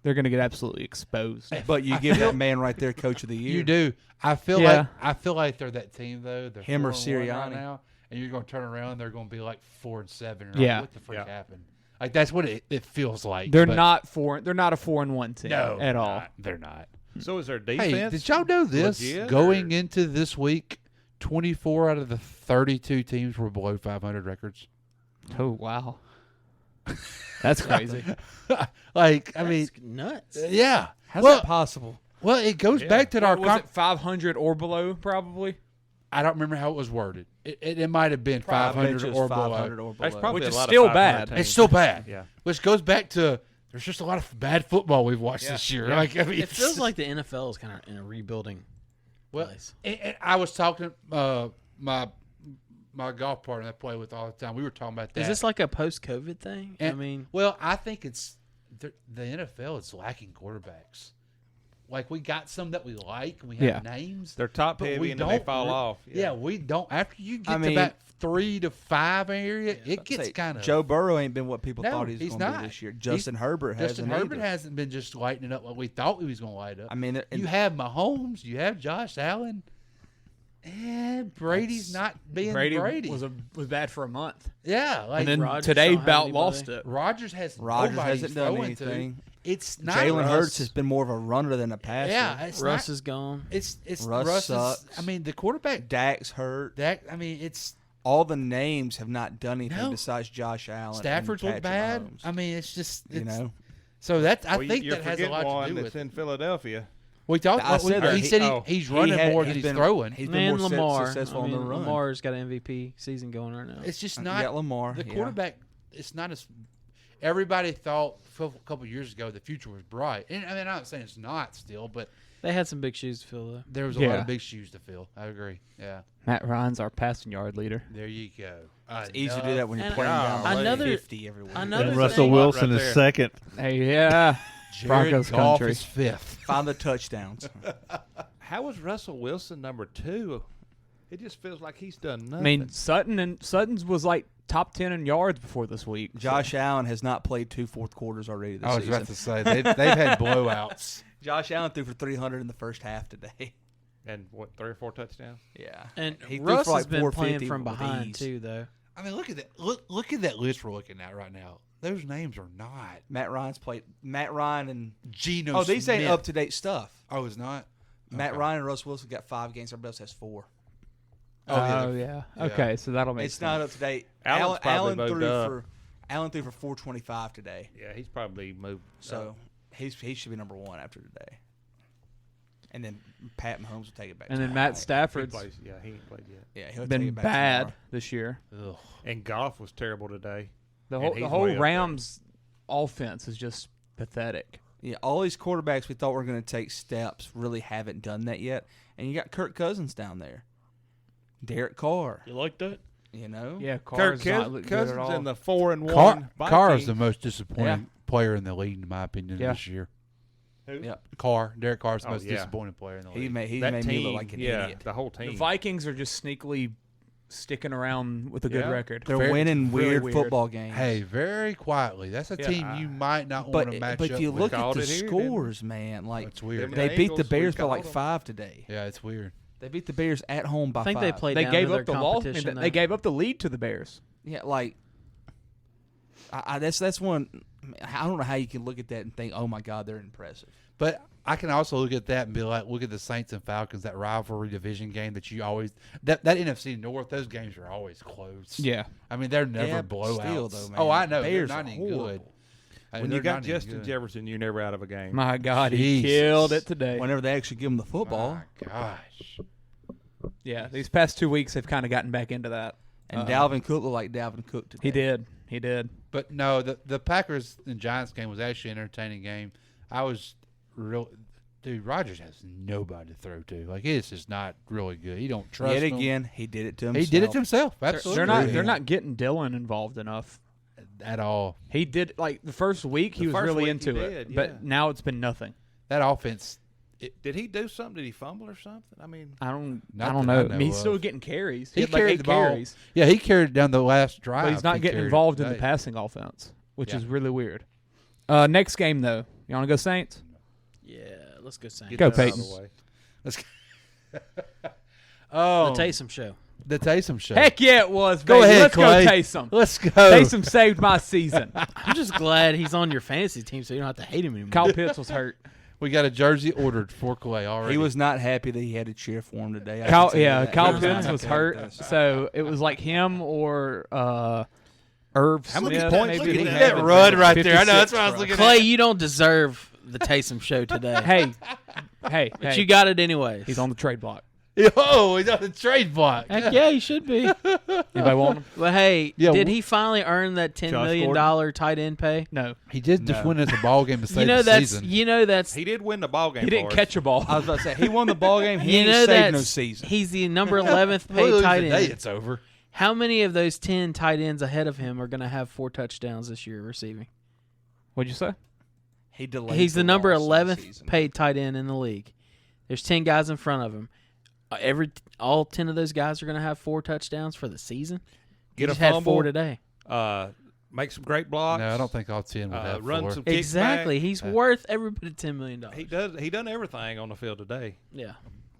They're going to get absolutely exposed. But you give that man right there Coach of the Year. You do. I feel like they're that team though. They're him or 4-1 Sirianni right now, and you're going to turn around. They're going to be like 4-7. Yeah. What the freak happened? Like that's what it feels like. They're not a 4-1 team at all. They're not. So is their defense? Hey, did y'all know this? Going into this week, 24 out of the 32 teams were below 500 records. Oh wow, that's crazy. That's nuts. Yeah. How's that possible? Well, it goes back to our. Was it 500 or below? Probably. I don't remember how it was worded. It might have been 500 or below. That's probably which is a lot still of bad. teams. It's still bad. Yeah. Which goes back to there's just a lot of bad football we've watched this year. Yeah. Like, I mean, It feels like the NFL is kind of in a rebuilding place. And I was talking my golf partner I play with all the time. We were talking about that. Is this like a post-COVID thing? I think it's the NFL is lacking quarterbacks. Like we got some that we like, and we have names. They're top but heavy we and then they fall off. Yeah, we don't. After you get to about 3 to 5 area, it gets kind of. Joe Burrow ain't been what people thought he was he's going to not. be this year. Justin Herbert hasn't been just lighting it up like we thought he was going to light up. I mean, you have Mahomes, you have Josh Allen, and Brady's not being Brady. was bad for a month. Yeah, like and then Rodgers today don't have about anybody. lost it. Rodgers hasn't done anything. It's not Jalen Russ. Hurts has been more of a runner than a passer. Yeah, Russ is gone. It's Russ sucks. I mean, the quarterback Dak's hurt. It's all the names have not done anything besides Josh Allen. Stafford's and look Patrick bad. Mahomes. I mean, it's just you know. So that I think you're that has a lot one to do that's with in Philadelphia. We talked. I said that. He said he's running more than he's throwing. He's been more Lamar. successful on the run. Lamar's got an MVP season going right now. It's just You not got Lamar. the yeah. quarterback. It's not as everybody thought a couple years ago. The future was bright, and I mean, I'm not saying it's not still, but They had some big shoes to fill, though. there was a lot of big shoes to fill. I agree. Yeah, Matt Ryan's our passing yard leader. there you go. It's easy to do that when you're And playing down another- 50 every week. another And thing- Russell Wilson Right is there. second. Hey, yeah. Jared Broncos Goff country. is fifth. Find the touchdowns. How was Russell Wilson number 2? It just feels like he's done nothing. I mean, Sutton's was like top 10 in yards before this week. Josh Allen has not played 2 fourth quarters already this I was season. about to say they've had blowouts. Josh Allen threw for 300 in the first half today. and what, 3 or 4 touchdowns? Yeah, And he threw Russ for like has been playing 450 from with behind, ease. too, though. I mean, look at that. Look at that list we're looking at right now. Those names are not Matt Ryan's played. Matt Ryan and Geno. oh, these ain't Smith. up to date stuff. Oh, it's not. Matt Okay. Ryan and Russ Wilson got 5 games. Everybody else has 4. Oh, yeah. Okay, so that'll make It's sense. not up to date. Allen's probably Allen moved threw up. for Allen threw for 425 today. Yeah, he's probably moved. So he should be number 1 after today. And then Pat Mahomes will take it back. And then tomorrow. Matt Stafford's he ain't played yet. Yeah, he'll take been it back bad tomorrow. this year. Ugh. And Goff was terrible today. The And whole, he's the whole way up there. Rams offense is just pathetic. Yeah, all these quarterbacks we thought were going to take steps really haven't done that yet. And you got Kirk Cousins down there, Derek Carr. You like that? You know, Yeah, Kirk Carr's not looking good at Cousins all. in the 4-1. Carr is Vikings. the most disappointing player in the league, in my opinion, Yeah. this year. Yep. Derek Carr is the Oh, most yeah. disappointing player in the He league. made That me team, look like an yeah, idiot. the whole team. The Vikings are just sneakily sticking around with a good Yeah. record. They're Very- winning really weird weird. football games. Hey, very quietly. That's a Yeah, team you might not but want to match but up if you with. look at called the it here, didn't we? scores, man, like It's weird. Them they beat the Angles, Bears we by like called 'em. 5 today. Yeah, it's weird. They beat the Bears at home by I think 5. they played They down gave to up their the loss. competition, They though. gave up the lead to the Bears. Yeah, like that's one. I don't know how you can look at that and think, oh my God, they're impressive. But I can also look at that and be like, look at the Saints and Falcons, that rivalry division game that you always that NFC North. Those games are always close. Yeah. I mean they're never Yeah, but blowouts. still, though, man, oh, I know. Bears they're not are even good. horrible. I mean, When they're you got not even Justin good. Jefferson, you're never out of a game. My God, he Jesus. killed it today. Whenever they actually give them the football, My gosh. Yeah, these past 2 weeks they've kind of gotten back into that. and Dalvin Cook looked like Dalvin Cook today. He did. But no, the Packers and Giants game was actually an entertaining game. I was real. Dude, Rodgers has nobody to throw to. Like, it's just not really good. He don't trust Yet him. again, he did it to himself. He did it to himself. Absolutely. They're not getting Dylan involved enough. at all. He did like the first week he was first really week into he it, did, yeah. but now it's been nothing. That offense. Did he do something? Did he fumble or something? I mean, I don't Not know. that I I mean, he's know still of. getting carries. He had like carried 8 the ball. carries, Yeah, he carried it down the last drive. but he's not He getting carried it involved in the today. passing offense, which Yeah. is really weird. Next game though, you want to go Saints? Yeah, let's go Saints. Go that out of Peyton. the way. Let's oh, The Taysom show. the Taysom show. Heck yeah, it was. Go baby. ahead, Let's Clay. go Taysom. Let's go. Taysom saved my season. I'm just glad he's on your fantasy team, so you don't have to hate him anymore. Kyle Pitts was hurt. We got a jersey ordered for Clay already. He was not happy that he had to cheer for him today. I Kyle, can tell you yeah, that. Kyle He not Pitts happy was about hurt, that. so it was like him or Irv How many Smith. points maybe did he he have had. in run right there. I know, that's what I was 56, looking Clay, you don't deserve the Taysom show today. Hey, But you got it anyways. he's on the trade block. Oh, he's on the trade block. Heck yeah, he should be. Anybody want him? But hey, Yeah, did he finally earn that $10 million tight end pay? No, He did just No. win at the ball game to save You know the that's season. He did win the ball game. he didn't for us. catch a ball. I was about to say he won the ball game. He You ain't know saved no that's season. he's the number 11th We'll paid lose tight today, end. it's over. How many of those 10 tight ends ahead of him are going to have 4 touchdowns this year receiving? What'd you say? He delayed. He's the number loss of the 11th season. paid tight end in the league. There's 10 guys in front of him. All 10 of those guys are going to have 4 touchdowns for the season. Get He a just had fumble. 4 today. Make some great blocks. No, I don't think all 10 would have run 4. some kickback. Exactly. He's worth every bit of $10 million. He does. He done everything on the field today. Yeah.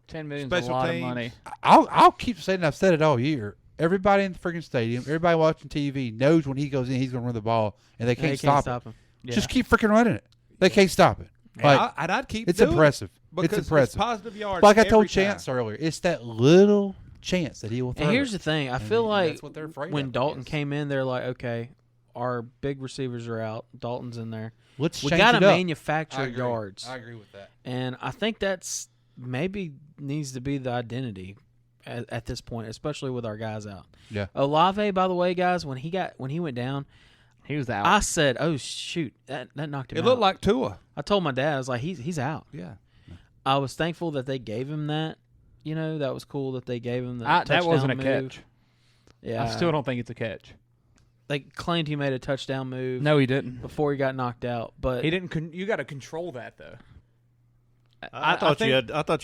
$10 million is a Special lot teams. of money. I'll keep saying I've said it all year. Everybody in the freaking stadium, everybody watching TV knows when he goes in, he's going to run the ball, and they can't, stop it. him. Yeah. Just keep freaking running it. They can't stop it. Like, And I'd keep it's doing impressive. it because It's impressive. positive yards. Like I told every time. Chance earlier, it's that little chance that he will throw. And here's it. the thing. I And feel like that's what they're afraid when of, I Dalton guess. came in, they're like, okay, our big receivers are out. Dalton's in there. We change got to it up. manufacture I agree. yards. I agree with that. And I think that's maybe needs to be the identity at this point, especially with our guys out. Yeah. Olave, by the way, guys, when he went down, he was out. I said, "Oh shoot, that knocked him out." It looked like Tua. I told my dad, I was like, "He's out." Yeah. I was thankful that they gave him that. You know, that was cool that they gave him that. That wasn't a move. catch. Yeah, I still don't think it's a catch. They claimed he made a touchdown move. No, he didn't. Before he got knocked out, but he didn't. You got to control that though. I thought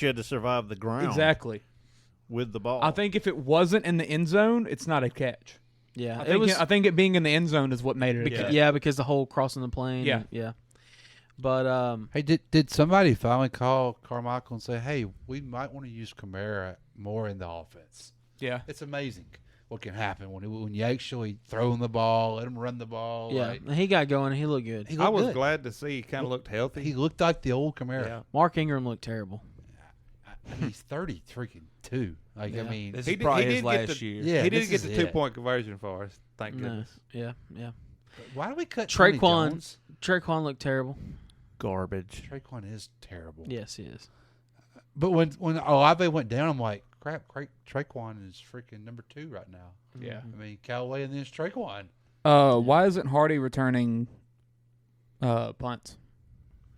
you had to survive the ground exactly with the ball. I think if it wasn't in the end zone, it's not a catch. Yeah, I think it being in the end zone is what made it a catch. Yeah, because the whole crossing the plane. Yeah. Yeah. But hey, did somebody finally call Carmichael and say, "Hey, we might want to use Kamara more in the offense"? Yeah, it's amazing what can happen when you actually throw him the ball, let him run the ball. Yeah, like, he got going. He looked good. I was glad to see he kind of looked healthy. He looked like the old Kamara. Yeah. Mark Ingram looked terrible. He's 32. Like Yeah. I mean, This is probably his last year. Yeah, he this didn't get is the it. 2-point conversion for us. Thank No. goodness. Yeah. Why do we cut Tony Jones? Traquan looked terrible. Garbage. Traquan is terrible. Yes, he is. But when Olave went down, I'm like, crap. Traquan is freaking number 2 right now. Yeah. I mean, Callaway and then it's Traquan. Why isn't Hardy returning punts?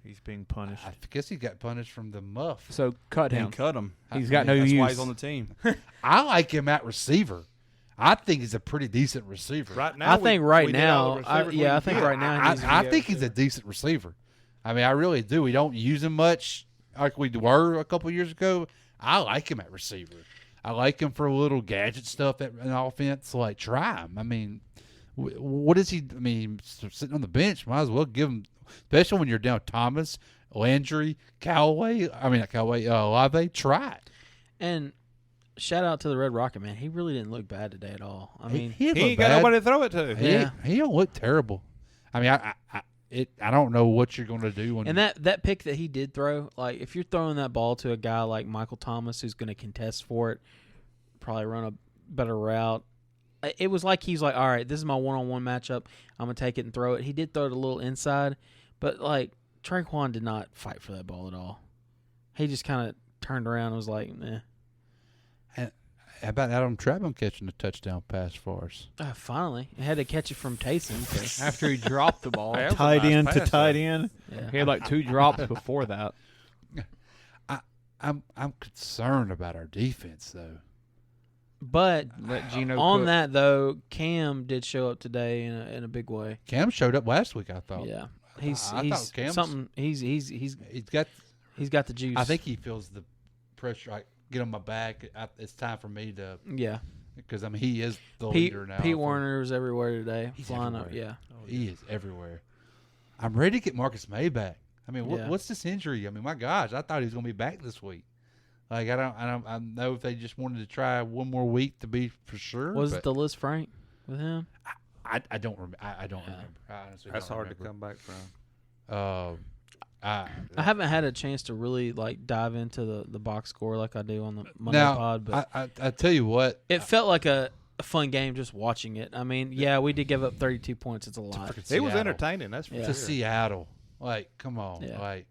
He's being punished. I guess he got punished from the muff. So cut him. And cut him. He's got no That's use. why he's on the team. I like him at receiver. I think he's a pretty decent receiver. Right now, I think right we did all the now. receivers we I could think get. right now. I think he's a decent receiver. I mean, I really do. We don't use him much like we were a couple years ago. I like him at receiver. I like him for a little gadget stuff in offense. Like, try him. I mean, what is he? I mean, sitting on the bench, might as well give him, especially when you're down Thomas, Landry, Callaway. I mean, not Callaway, Olave. Try it. And shout out to the Red Rocket, man. He really didn't look bad today at all. I mean, he ain't got nobody to throw it to. He don't look terrible. I mean, I don't know what you're going to do. And that pick that he did throw, like if you're throwing that ball to a guy like Michael Thomas who's going to contest for it, probably run a better route. It was like he's like, all right, this is my one-on-one matchup. I'm going to take it and throw it. He did throw it a little inside, but like Traquan did not fight for that ball at all. He just kind of turned around and was like, eh. How about Adam Trautman catching a touchdown pass for us? Finally. He had to catch it from Taysom. So. After he dropped the ball. Hey, that was a Tight nice end to pass, tight though. end. Yeah. He had like 2 drops before that. I'm concerned about our defense though. But Let Geno on cook. that, though, Cam did show up today in a big way. Cam showed up last week. I thought. Yeah. I He's thought Cam's- something. He's got the juice. I think he feels the pressure. Like, get on my back. It's time for me to. Yeah. Because I mean, he is the Pete leader now. Pete Warner was everywhere today, He's flying everywhere. up. Yeah. He is everywhere. I'm ready to get Marcus May back. I mean, Yeah. what's this injury? I mean, my gosh, I thought he was going to be back this week. Like, I don't know if they just wanted to try one more week to be for sure. Was but it the Liz Frank with him? I don't remember. I don't remember. I honestly That's don't hard remember. to come back from. I haven't had a chance to really like dive into the box score like I do on the Monday now, pod, but I tell you what, it felt like a fun game just watching it. I mean, yeah, we did give up 32 points. It's a lot. It was entertaining. That's for Yeah. sure. to Seattle. Like, come on, Yeah. like,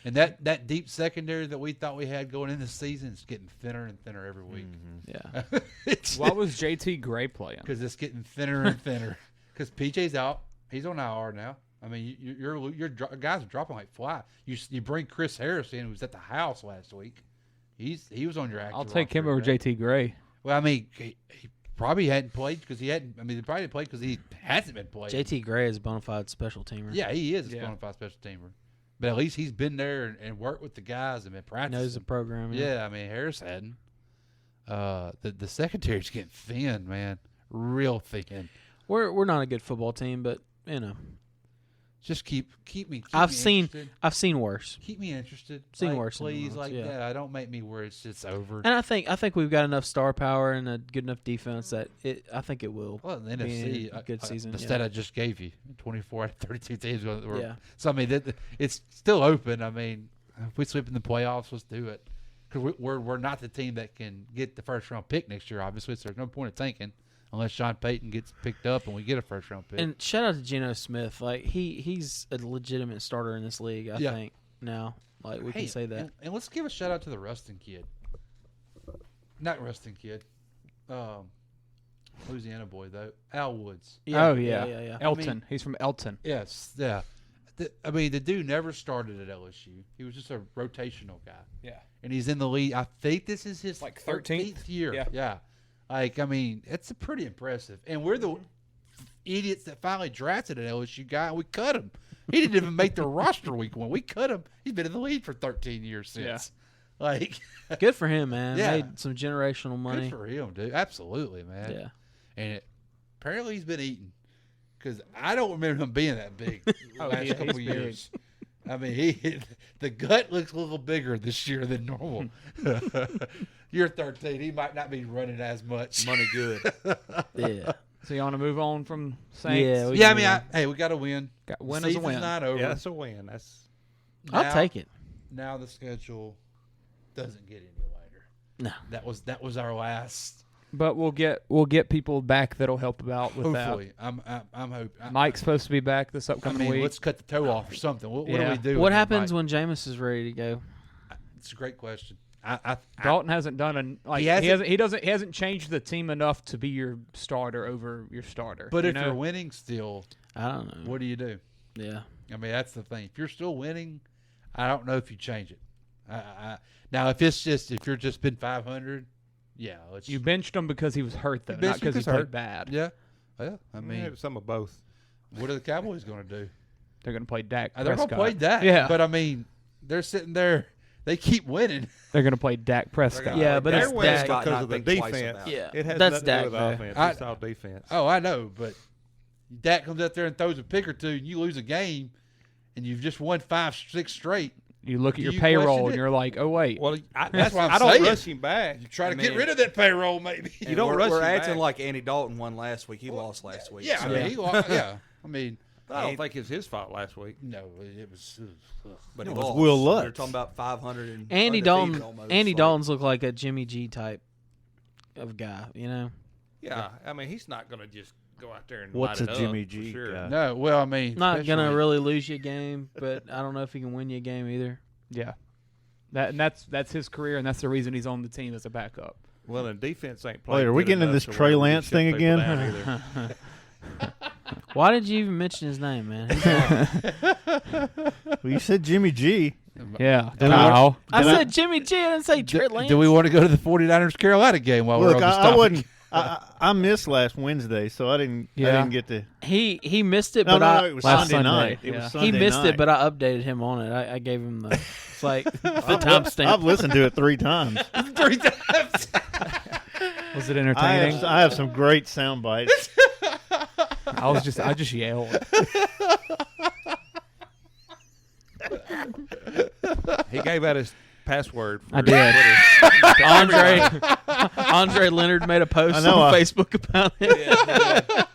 and that deep secondary that we thought we had going into the season is getting thinner and thinner every week. Yeah. Why was JT Gray playing? Because it's getting thinner and thinner. Because PJ's out. He's on IR now. I mean, your guys are dropping like fly. You bring Chris Harris in, who was at the house last week. He was on your active I'll take him roster over today. JT Gray. Well, I mean, he probably hadn't played because he hadn't. I mean, he probably didn't play because he hasn't been playing. JT Gray is a bona fide special teamer. Yeah, he is a Yeah. bona fide special teamer. But at least he's been there and worked with the guys and been practicing. Knows the program. Yeah, I mean, Harris hadn't. The secondary's getting thin, man. Real thin. We're not a good football team, but you know, Just keep me. I've me seen interested. worse. Keep me interested. Seen like, worse than please. once, Like yeah. that. Don't make me where it's just over. And I think we've got enough star power and a good enough defense that I think it will. Well, the be NFC, a good season. the yeah. stat I just gave you, 24 out of 32 teams. Yeah. So I mean, it's still open. I mean, if we sweep in the playoffs, let's do it. Because we're not the team that can get the first round pick next year. Obviously, so there's no point in tanking. unless Sean Payton gets picked up and we get a first-round pick. And shout out to Geno Smith. Like he's a legitimate starter in this league. I think now. Like we can say that. And let's give a shout out to the Rustin kid. Not Rustin kid. Louisiana boy though. Al Woods. Yeah. Elton. He's from Elton. Yes. Yeah. The dude never started at LSU. He was just a rotational guy. Yeah. And he's in the league. I think this is his like 13th year. Yeah. It's pretty impressive. And we're the idiots that finally drafted an LSU guy, and we cut him. He didn't even make the roster week 1. We cut him. He's been in the league for 13 years since. Yeah. Good for him, man. Yeah. Made some generational money. Good for him, dude. Absolutely, man. Yeah. And apparently he's been eating. Because I don't remember him being that big the last couple of years. I mean, the gut looks a little bigger this year than normal. You're 13. He might not be running as much. Money good. Yeah. So you want to move on from Saints? Yeah, we got to win. Win is a win. Not over. Yeah, that's a win. I'll take it. Now the schedule doesn't get any lighter. No. That was our last. But we'll get people back that'll help out with Hopefully. I'm hoping. Mike's supposed to be back this upcoming week. Let's cut the toe off or something. What do we do? What happens when Jameis is ready to go? It's a great question. Dalton hasn't done he hasn't changed the team enough to be your starter over your starter. But if you're winning still, I don't know. What do you do? Yeah. I mean, that's the thing. If you're still winning, I don't know if you change it. Now, if you're just been 500, yeah, you benched him because he was hurt though, not because he played bad. Yeah, I mean, some of both. What are the Cowboys going to do? They're going to play Dak. They're going to play Dak. Yeah, but I mean, they're sitting there. They keep winning. They're going to play Dak Prescott. Yeah, but it's Dak because of the defense. Yeah, it has that's nothing to do Dak. with offense. It's all defense. Oh, I know, but Dak comes out there and throws a pick or two, and you lose a game, and you've just won 5-6 straight. You look at your payroll and you're like, oh wait. Well, that's why I don't rush him back. You try to get rid of that payroll, maybe. You don't rush him back. We're acting like Andy Dalton won last week. He lost last week. Yeah, so. I mean, he lost. Yeah, I mean. I don't think it's his fault last week. No, it was. But it was Will Lutz. They're talking about 500 and Andy Dalton's look like a Jimmy G type of guy, you know. Yeah, I mean he's not going to just go out there and what's light a it Jimmy up, G for sure. guy? No, well, I mean, not gonna really lose you a game, but I don't know if he can win you a game either. Yeah, that's his career, and that's the reason he's on the team as a backup. Well, and defense ain't playing. Wait, are we getting into this Trey Lance thing again? Why did you even mention his name, man? Well, you said Jimmy G. Yeah. I said Jimmy G. I didn't say Trey Lance. Do we want to go to the 49ers Carolina game while we're on this topic? I wouldn't. I missed last Wednesday, so I didn't get to. He missed it, no, but it was Sunday night. It was Sunday he missed night. it, but I updated him on it. I gave him the timestamp. I've listened to it 3 times. 3 times. Was it entertaining? I have some great sound bites. I just yelled. He gave out his password. I did. Andre Leonard made a post on Facebook about it.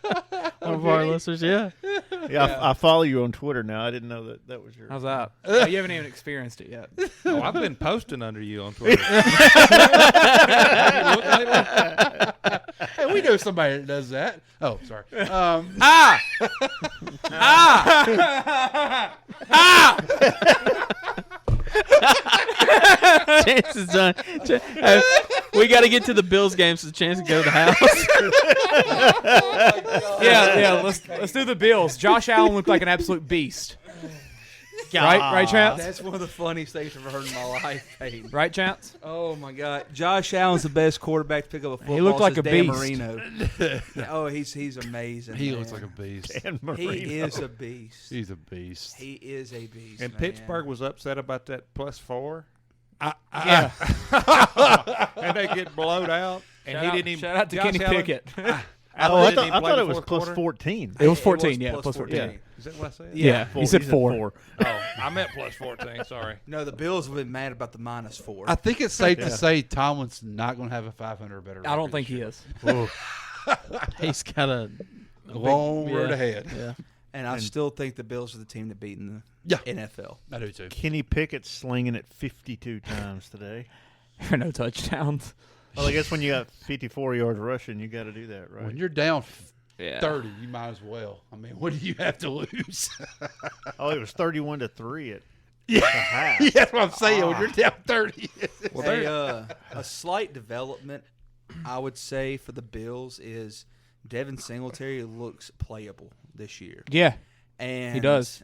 One of our listeners, yeah. I follow you on Twitter now. I didn't know that was yours. How's that? Oh, you haven't even experienced it yet. Oh, I've been posting under you on Twitter. Hey, we know somebody that does that. Oh, sorry. Chance is done. We got to get to the Bills game so Chance can go to the house. Yeah. Let's do the Bills. Josh Allen looked like an absolute beast. Right, Chance? That's one of the funniest things I've ever heard in my life, Peyton. Right, Chance? Oh, my God. Josh Allen's the best quarterback to pick up a football. He looked like a Dan beast. Marino. Oh, he's amazing. He looks like a beast. He is a beast. He's a beast. He is a beast. And man. Pittsburgh was upset about that +4. Yeah. And they get blowed out. And he didn't even. Shout out to Josh Kenny Allen, Pickett. I thought it was plus 14. It was 14, It was plus plus 14. 14. Is that what I said? Yeah, he said 4. Oh, I meant +14. Sorry. No, the Bills have been mad about the -4. I think it's safe to say Tomlin's not going to have a 500 or better record. I don't think he is. He's got a long road ahead. Yeah. And I still think the Bills are the team to beat in the NFL. I do too. Kenny Pickett slinging it 52 times today. For no touchdowns. Well, I guess when you got 54 yards rushing, you got to do that, right? When you're down Yeah. 30, you might as well. I mean, what do you have to lose? Oh, it was 31-3 at Yeah. the half. Yeah, that's what I'm saying. When you're down 30. A slight development, I would say, for the Bills is Devin Singletary looks playable this year. Yeah, and he does.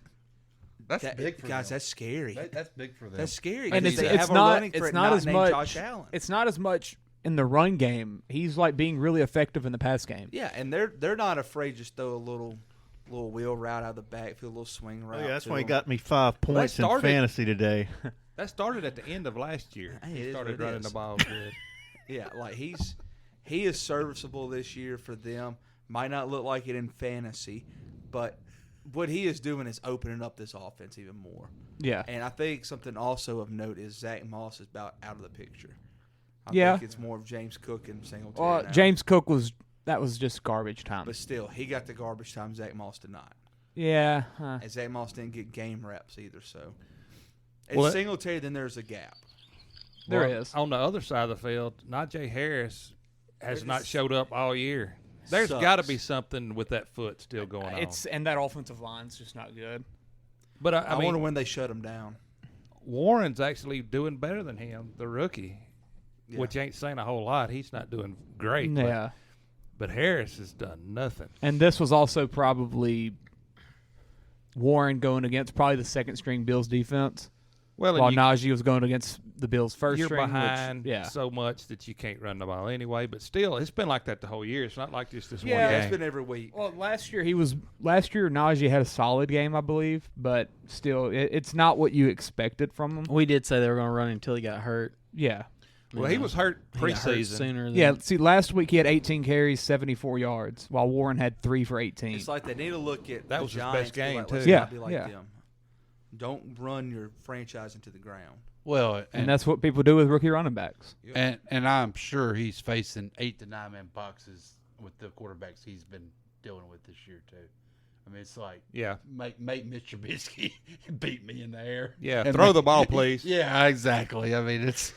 That's big for guys. them. That's scary. That's big for them. That's scary. And because it's they have a not running it's threat not as named much. Josh Allen. It's not as much in the run game. He's like being really effective in the pass game. Yeah, and they're not afraid to just throw a little wheel route out of the backfield, a little swing route. Oh, yeah, that's to why he him. got me 5 points in started- fantasy today. That started at the end of last year. Hey, it He is started what it running is. the ball good. Yeah, like he is serviceable this year for them. Might not look like it in fantasy, but what he is doing is opening up this offense even more. Yeah. And I think something also of note is Zach Moss is about out of the picture. I Yeah. think it's more of James Cook and Singletary Well, now. James Cook was just garbage time. But still, he got the garbage time Zach Moss did not. Yeah. And Zach Moss didn't get game reps either, so. And Well, Singletary, then there's a gap. There Well, is. On the other side of the field, Najee Harris has not showed up all year. There's Sucks. got to be something with that foot still going on. And that offensive line's just not good. But I mean, wonder when they shut him down. Warren's actually doing better than him, the rookie, Yeah. which ain't saying a whole lot. He's not doing great. Yeah. But Harris has done nothing. And this was also probably Warren going against probably the second string Bills defense. Well, and while you- Najee was going against the Bills' first You're string. behind which, yeah. so much that you can't run the ball anyway. But still, it's been like that the whole year. It's not like just this Yeah, one It's game. been every week. Well, last year Najee had a solid game, I believe, but still, it's not what you expected from him. We did say they were going to run him until he got hurt. Yeah. Well, he was hurt He got hurt preseason. sooner than Yeah, see, last week he had 18 carries, 74 yards, while Warren had 3 for 18. It's like they need to look at That the was his Giants best game, like, too. let's Yeah, not be like yeah. them. Don't run your franchise into the ground. Well, and that's what people do with rookie running backs. and I'm sure he's facing 8 to 9 man boxes with the quarterbacks he's been dealing with this year too. I mean, it's like make Mitch Trubisky beat me in the air. Yeah, And throw the ball, please. Yeah, exactly. I mean, it's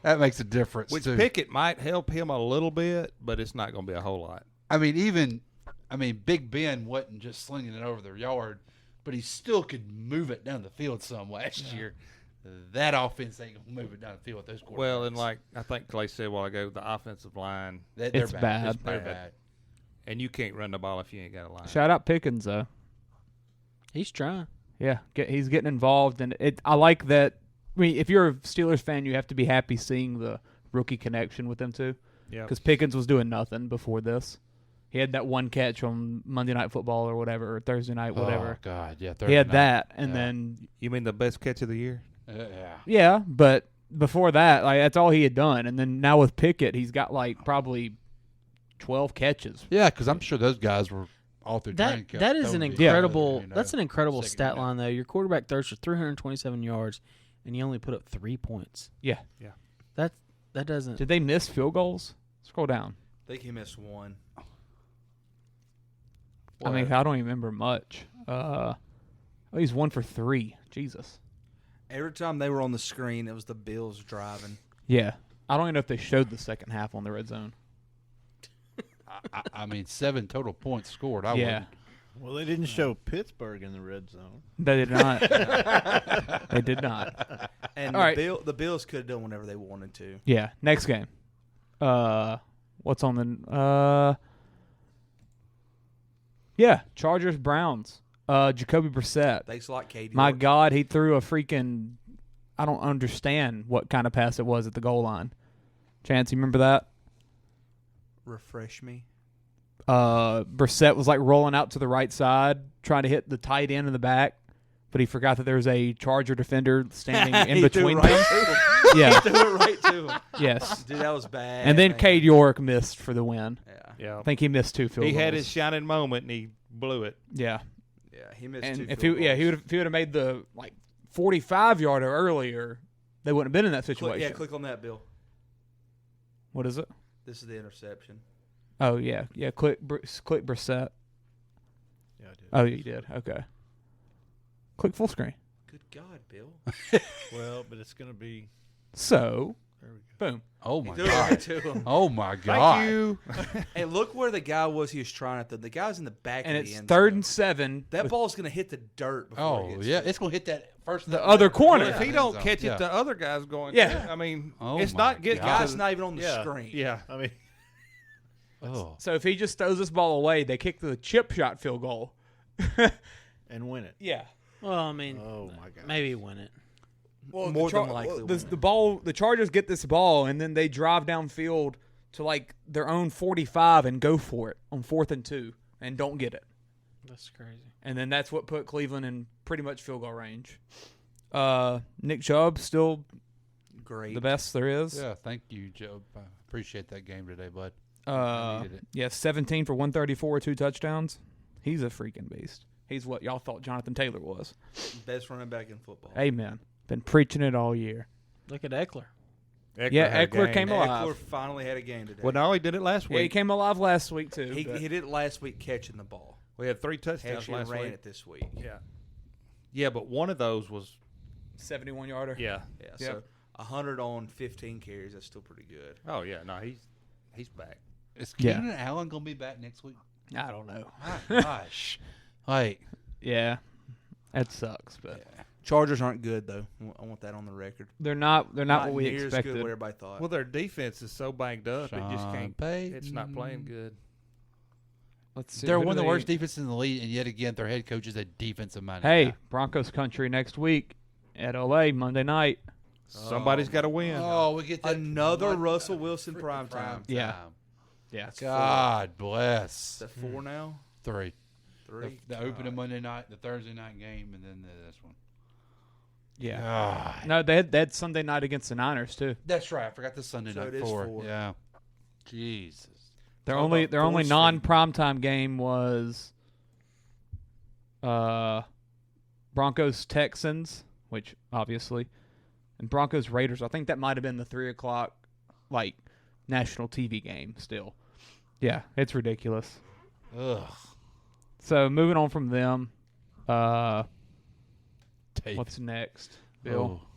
that makes a difference. Which too. Pickett might help him a little bit, but it's not going to be a whole lot. I mean, Big Ben wasn't just slinging it over their yard, but he still could move it down the field some last year. That offense ain't gonna move it down the field with those quarterbacks. Well, and like I think Clay said a while ago, the offensive line, They're It's bad. They're bad. and you can't run the ball if you ain't got a line. Shout out Pickens, though. He's trying. Yeah, he's getting involved, and I like that. I mean, if you're a Steelers fan, you have to be happy seeing the rookie connection with them too. Yeah, Because Pickens was doing nothing before this. He had that one catch on Monday Night Football or whatever, or Thursday night, whatever. Oh God, yeah. He had Thursday night. that, and Yeah. then you mean the best catch of the year? yeah, but before that, like that's all he had done, and then now with Pickett, he's got like probably 12 catches. Yeah, because I'm sure those guys were all through training camp. That is an would be incredible. you know, That's an incredible second stat unit. line, though. Your quarterback throws for 327 yards, and you only put up 3 points. Yeah. That doesn't. Did they miss field goals? Scroll down. I think he missed one. I mean, I don't even remember much. He's 1 for 3. Jesus. Every time they were on the screen, it was the Bills driving. Yeah. I don't even know if they showed the second half on the red zone. I mean, 7 total points scored. I Yeah. wouldn't. Well, they didn't show Pittsburgh in the red zone. They did not. They did not. And All right. the Bills could have done whenever they wanted to. Yeah. Next game. What's on the Yeah, Chargers Browns. Jacoby Brissett. Thanks a lot, Katie. My God, he threw a freaking I don't understand what kind of pass it was at the goal line. Chance, you remember that? Refresh me. Brissett was like rolling out to the right side, trying to hit the tight end in the back, but he forgot that there was a Charger defender standing in between them. Yeah. He threw it right to him. Yes. Dude, that was bad. And then man. Cade York missed for the win. Yeah. I think he missed 2 field He goals. had his shining moment and he blew it. Yeah. Yeah, he missed And 2 if field he goals. would have made the 45-yarder earlier, they wouldn't have been in that situation. Click on that, Bill. What is it? This is the interception. Oh yeah. Click Brissett. Yeah, I did. Oh, you did. Okay. Click full screen. Good God, Bill. Well, but it's going to be. So Boom. Oh my Threw it god. right to him. Oh my god. Thank you. And look where the guy was he was trying it. The guy was in the back And of it's the end 3rd zone. and 7. That ball's going to hit the dirt before Oh it gets yeah, to it's gonna hit that first. The other corner. If he don't catch it, the other guy's going. Yeah. to. I mean, Oh it's my not getting. The guy's not even on the screen. Yeah. I mean, Oh. So if he just throws this ball away, they kick the chip shot field goal. and win it. Yeah. Well, I mean, Oh my god. maybe win it. Well, More than likely the, win the ball, the Chargers get this ball, and then they drive downfield to like their own 45 and go for it on 4th and 2, and don't get it. That's crazy. And then that's what put Cleveland in pretty much field goal range. Nick Chubb still Great. the best there is. Yeah, thank you, Joe. I appreciate that game today, bud. Needed it. Yeah, 17 for 134, 2 touchdowns. He's a freaking beast. He's what y'all thought Jonathan Taylor was. Best running back in football. Amen. Been preaching it all year. Look at Eckler. Eckler came alive. Eckler finally had a game today. Well, no, he did it last Yeah, he week. came alive last week too. He but- did it last week catching the ball. We had 3 touchdowns Actually last ran week. it this week. Yeah. Yeah, but one of those was 71 yarder. yeah. Yeah, Yep. so 100 on 15 carries, that's still pretty good. Oh yeah, no, he's back. Is Yeah. Keenan Allen gonna be back next week? I don't know. My gosh. Like, Yeah, that sucks, but Chargers aren't good though. I want that on the record. they're not what we near as expected. good what everybody thought. Well, their defense is so banged up, it just Sean can't. Payton. It's not playing good. Let's see. they're who one do of the they- worst defenses in the league, and yet again, their head coach is a defensive minded Hey, guy. Broncos country next week at LA Monday night. Somebody's got to win. Oh, we get that Another one- Russell Wilson primetime. Yeah. Yeah. God bless. Is that 4 now? 3. 3? The opening Monday night, the Thursday night game, and then this one. Yeah. God. No, they had Sunday night against the Niners too. That's right. I forgot the Sunday So night it is 4. 4. Yeah. Jesus. Their Talk only about their only force non feed. primetime game was Broncos Texans, which obviously, and Broncos Raiders. I think that might have been the 3:00 like national TV game. Still, yeah, it's ridiculous. Ugh. So moving on from them, Tape. what's next, Bill? Oh.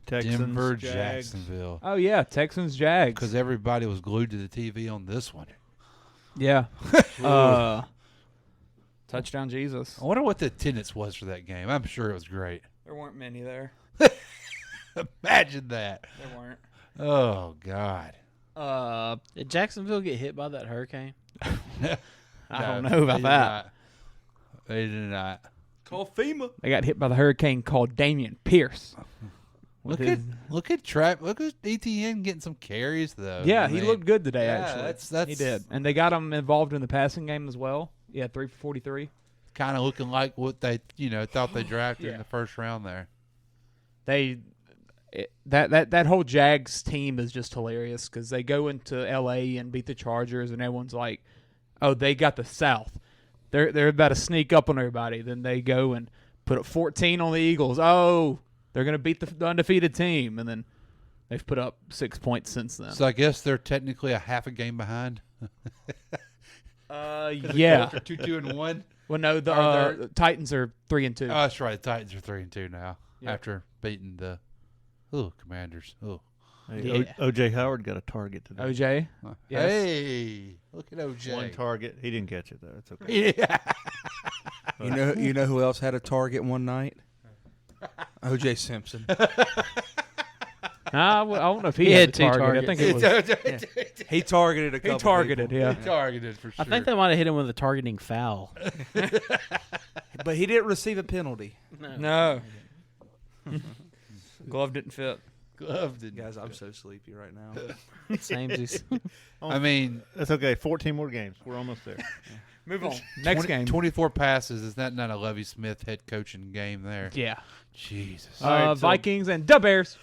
Texans, Denver, Jags. Jacksonville. Oh yeah, Texans Jags. Because everybody was glued to the TV on this one. Yeah. Touchdown Jesus. I wonder what the attendance was for that game. I'm sure it was great. There weren't many there. Imagine that. There weren't. Oh, God. Did Jacksonville get hit by that hurricane? I don't know about that. They did not. Call FEMA. They got hit by the hurricane called Damian Pierce. Look at ETN getting some carries though. Yeah, I he mean, looked good today. yeah, Actually, that's he did, and they got him involved in the passing game as well. Yeah, 3 for 43. kind of looking like what they thought they drafted in Yeah. the first round there. That whole Jags team is just hilarious because they go into L.A. and beat the Chargers, and everyone's like, "Oh, they got the South. They're about to sneak up on everybody." Then they go and put up 14 on the Eagles. Oh, they're gonna beat the undefeated team, and then they've put up 6 points since then. So I guess they're technically a half a game behind. Yeah, 2-2-1. Well, no, the Titans are 3-2. Oh, that's right. The Titans are 3-2 now Yeah. after beating the Commanders. Oh, Hey, Yeah. O.J. Howard got a target today. OJ. Yes. Hey, look at OJ. One target. He didn't catch it though. It's okay. Yeah. You know who else had a target one night? O.J. Simpson. I don't know if he, He had had the 2 target. I think it was. He targeted a couple. He targeted, people. yeah. He targeted for sure. I think they might have hit him with a targeting foul. But he didn't receive a penalty. No. Glove didn't fit. Glove didn't. Guys, I'm so sleepy right now. Samesies. I mean, That's okay. 14 more games. We're almost there. Move on. Next 20 game. 24 passes. Is that not a Lovie Smith head coaching game there? Yeah. Jesus. All right, so- Vikings and the Bears.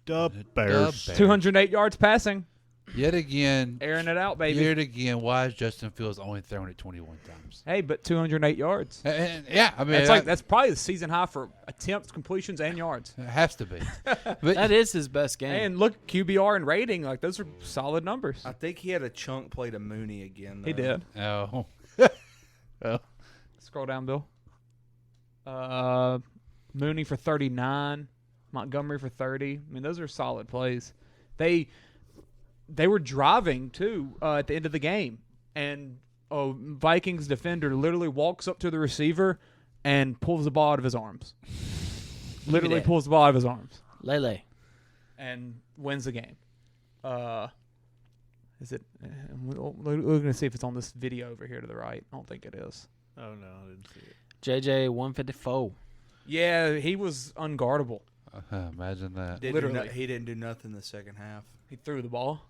Dub Bears. 208 yards passing. Yet again. Airing it out, baby. Yet again, why is Justin Fields only throwing it 21 times? Hey, but 208 yards. Yeah, I mean, That's probably the season high for attempts, completions, and yards. it has to be. But That is his best game. And look, QBR and rating, like those are solid numbers. I think he had a chunk play to Mooney again. Though. He did. oh, Scroll down, Bill. Mooney for 39. Montgomery for 30. I mean, those are solid plays. They were driving too at the end of the game, and a Vikings defender literally walks up to the receiver and pulls the ball out of his arms. Literally pulls the ball out of his arms. Lele. And wins the game. Is it? We're going to see if it's on this video over here to the right. I don't think it is. Oh, no, I didn't see it. JJ 154. Yeah, he was unguardable. Imagine that. Literally. He didn't do nothing in the second half. He threw the ball.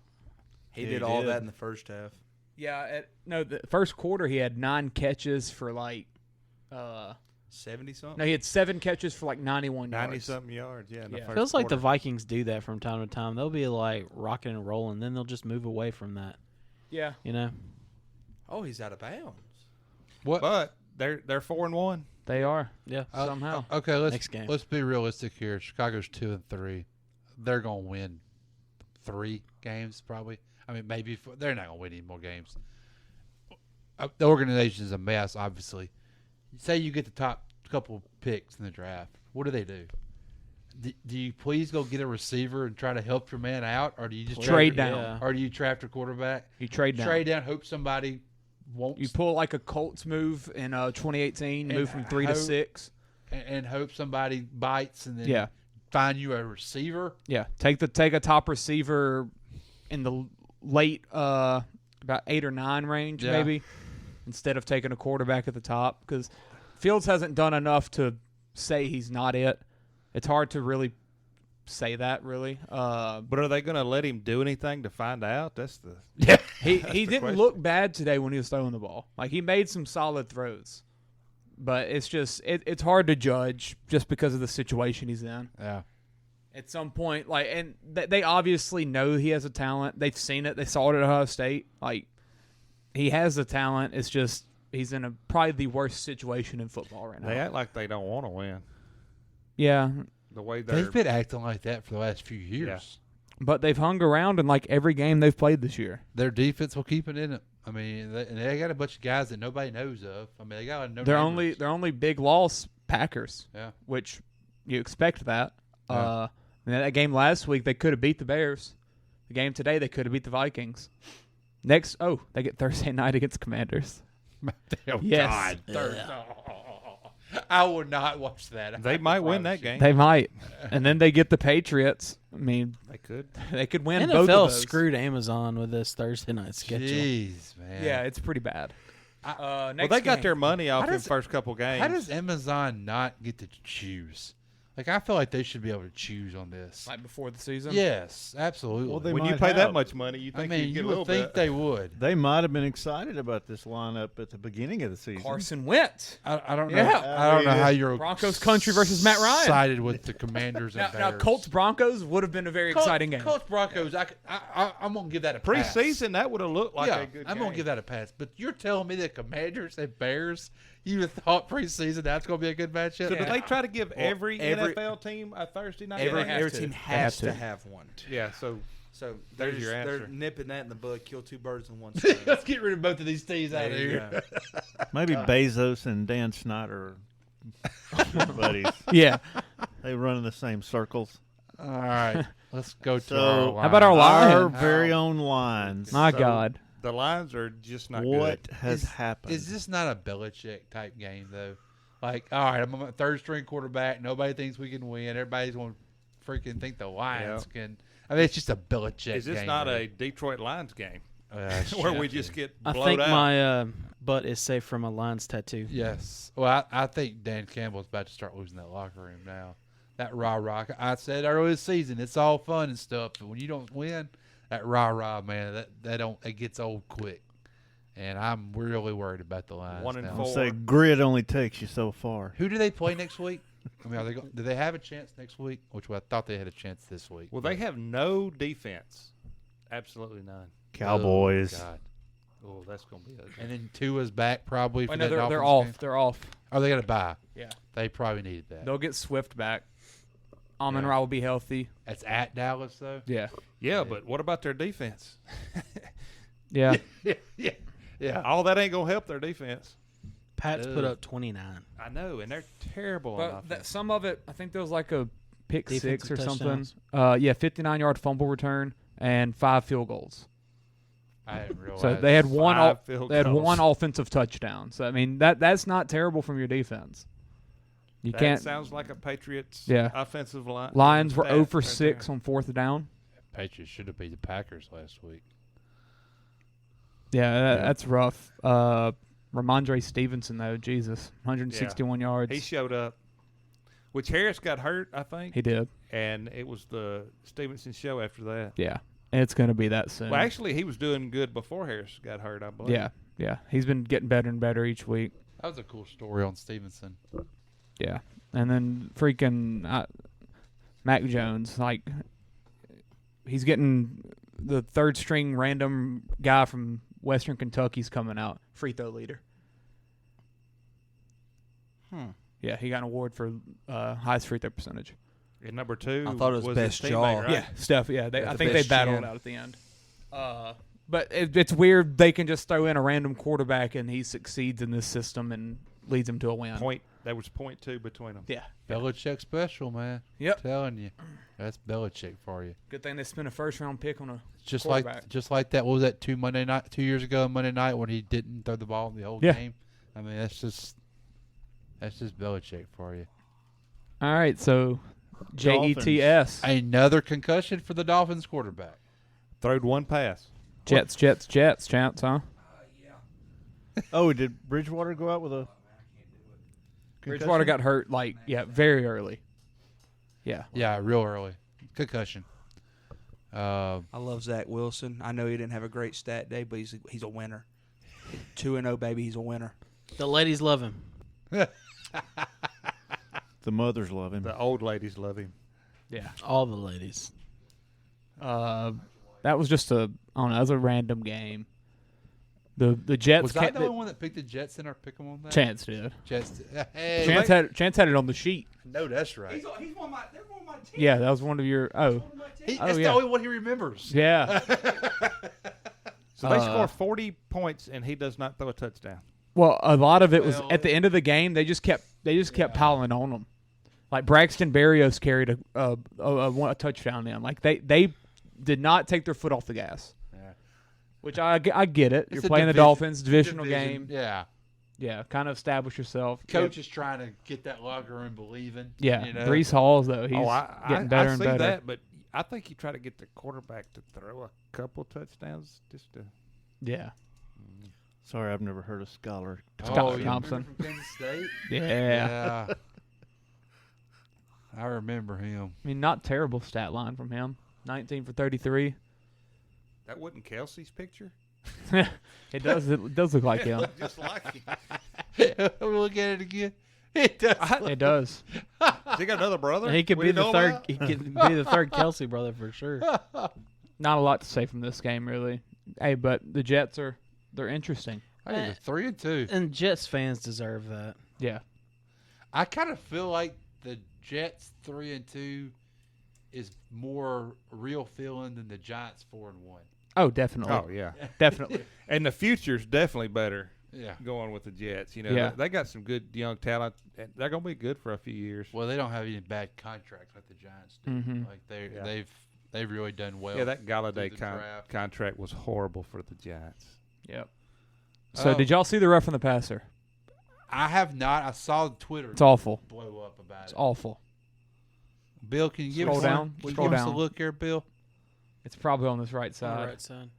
He did all that in the first half. Yeah, the first quarter he had 9 catches for like 70-something? No, he had 7 catches for like 91 yards. 90-something yards, yeah. It feels like the Vikings do that from time to time. They'll be like rocking and rolling, then they'll just move away from that. Yeah. You know? Oh, he's out of bounds. What? But they're 4-1. They are. Yeah. Somehow. Okay, Next game. let's be realistic here. Chicago's 2-3. They're gonna win 3 games probably. I mean, maybe they're not gonna win any more games. The organization is a mess, obviously. Say you get the top couple picks in the draft, what do? Do you please go get a receiver and try to help your man out, or do you just trade down? Or do you draft a quarterback? You trade down. Trade down. Hope somebody won't. You pull like a Colts move in 2018, move from 3 to 6, and hope somebody bites, and then find you a receiver. Yeah, take a top receiver in the late about 8 or 9 range maybe, instead of taking a quarterback at the top, because Fields hasn't done enough to say he's not it. It's hard to really say that, really. But are they going to let him do anything to find out? That's the he didn't question. look bad today when he was throwing the ball. Like, he made some solid throws, but it's just it's hard to judge just because of the situation he's in. Yeah. At some point, like, and they obviously know he has a talent. They've seen it. They saw it at Ohio State. Like, he has the talent. It's just he's in probably the worst situation in football right now. They act like they don't want to win. Yeah. The way they've been acting like that for the last few years. Yeah. But they've hung around in like every game they've played this year. Their defense will keep it in it. I mean, they got a bunch of guys that nobody knows of. I mean, they got no. Their only big loss, Packers. Yeah. Which you expect that. Yeah. And that game last week, they could have beat the Bears. The game today, they could have beat the Vikings. Next, they get Thursday night against Commanders. Oh, yes. God. I would not watch that. They might win that game. They might. And then they get the Patriots. I mean, they could. They could win NFL both of those. Screwed Amazon with this Thursday night schedule. Jeez, man. Yeah, it's pretty bad. Well, they got their money off in the first couple games. How does Amazon not get to choose? Like, I feel like they should be able to choose on this. Like before the season? Yes, absolutely. Well, they when you might pay that have. much money, you think I mean, you'd get you a little would think bit. they would. They might have been excited about this lineup at the beginning of the season. Carson Wentz. I don't know. Yeah. I don't know how you're Broncos country versus Matt Ryan. Excited with the Commanders and Now, Bears. Colts Broncos would have been a very exciting game. Colts Broncos. I'm gonna give that a pass. Preseason, that would have looked like a good I'm game. gonna give that a pass. But you're telling me that Commanders and Bears, you thought preseason that's gonna be a good matchup? So do they try to give every NFL team a Thursday night? Every team has to have one. Yeah, so there's your answer. They're nipping that in the bud. Kill 2 birds in one stone. Let's get rid of both of these teams out of There you here. Maybe Bezos and Dan Snyder are buddies. Yeah. They run in the same circles. All right, let's go to So, our line. how about our line? Our very own lines. My So, God. The lines are just not What good. has happened? Is this not a Belichick type game though? Like, all right, I'm a third string quarterback. Nobody thinks we can win. Everybody's going to freaking think the Lions can. I mean, it's just a Belichick Is this game. not right? a Detroit Lions game? Where we just get I blowed think out? my butt is safe from a Lions tattoo. Yes. Well, I think Dan Campbell's about to start losing that locker room now. That rah-rah. I said earlier this season, it's all fun and stuff, but when you don't win, that rah-rah, man, it gets old quick. And I'm really worried about the Lions 1-4. now. I'll say grit only takes you so far. Who do they play next week? I mean, do they have a chance next week? Which I thought they had a chance this week. Well, they have no defense. Absolutely none. Cowboys. Oh, God. Oh, that's going to be ugly. And then Tua's back probably. Wait, For no, that they're Dolphins off. game. They're off. Oh, they got to bye. Yeah. They probably needed that. They'll get Swift back. Amon-Ra will be healthy. That's at Dallas, though. Yeah. Yeah, but what about their defense? Yeah. Yeah. All that ain't going to help their defense. Pats put up 29. I know, and they're terrible on But offense. some of it, I think there was like a pick six or Defensive something. 59-yard fumble return and 5 field goals. I didn't realize. So they had one. They had goals. one offensive touchdown. So I mean that's not terrible from your defense. You That can't. sounds like a Patriots offensive line. Lions were stat 0 for right 6 there. on 4th down. Patriots should have beat the Packers last week. Yeah, that's rough. Ramondre Stevenson though, Jesus, 161 yards. He showed up. Which Harris got hurt, I think. He did. And it was the Stevenson show after that. Yeah, it's going to be that soon. Well, actually, he was doing good before Harris got hurt, I believe. Yeah. He's been getting better and better each week. That was a cool story on Stevenson. Yeah, and then freaking Mac Jones, like he's getting the third string random guy from Western Kentucky's coming out, free throw leader. Yeah, he got an award for highest free throw percentage. And number 2 I thought it was best his jaw. teammate, right? Yeah, Steph. Yeah, Yeah, I the think they best battled chin. out at the end. But it's weird they can just throw in a random quarterback and he succeeds in this system and leads them to a win. There was .2 between them. Yeah. Belichick special, man. Yep. Telling you, that's Belichick for you. Good thing they spent a first round pick on a Just quarterback. like that. What was that 2 years ago Monday night when he didn't throw the ball in the whole Yeah. game? I mean, that's just Belichick for you. All right, so JETS. Another concussion for the Dolphins quarterback. Throwed one pass. Jets, chance, huh? Oh, did Bridgewater go out with a concussion? Bridgewater got hurt, very early. Yeah. Yeah, real early. Concussion. I love Zach Wilson. I know he didn't have a great stat day, but he's a winner. 2-0, baby. He's a winner. The ladies love him. The mothers love him. The old ladies love him. Yeah. All the ladies. That was just that was a random game. The Jets. Was I the only one that picked the Jets in our pick 'em on that? Chance did. Hey, Chance had it on the sheet. No, that's right. He's one of my teams. Yeah, that was one of your. That's the only one he remembers. Yeah. So they score 40 points, and he does not throw a touchdown. Well, a lot of it was at the end of the game. They just kept piling on them. Like Braxton Berrios carried a touchdown in. Like they did not take their foot off the gas. Yeah. Which I get it. You're playing the Dolphins, divisional game. Yeah. Yeah, kind of establish yourself. Coach is trying to get that locker room believing. Yeah, you know? Brees Hall's though he's getting better and better. I see that, but I think you try to get the quarterback to throw a couple touchdowns just to. Yeah. Sorry, I've never heard of Scholar. Scott Thompson from Kansas State. Yeah. I remember him. I mean, not terrible stat line from him. 19 for 33. That wasn't Kelsey's picture. It does look like him. Just like him. We'll look at it again. It does. It does. Has he got another brother? He could we be the didn't know third. about? He could be the third Kelsey brother for sure. Not a lot to say from this game, really. Hey, but the Jets they're interesting. Hey, they're 3-2. And Jets fans deserve that. Yeah. I kind of feel like the Jets 3-2 is more real feeling than the Giants 4-1. Oh, definitely. Oh, yeah. Definitely. And the future's definitely better. Yeah. Going with the Jets, Yeah. they got some good young talent. And they're going to be good for a few years. Well, they don't have any bad contracts like the Giants do. Mhm. Like they've really done well. Yeah, that Galladay through the draft. contract was horrible for the Giants. Yep. So did y'all see the rough on the passer? I have not. I saw Twitter. It's awful. Blow up about It's it. awful. Bill, can you give Scroll us down. Will you Scroll give us a down. look here, Bill? It's probably on this right On the side. right side.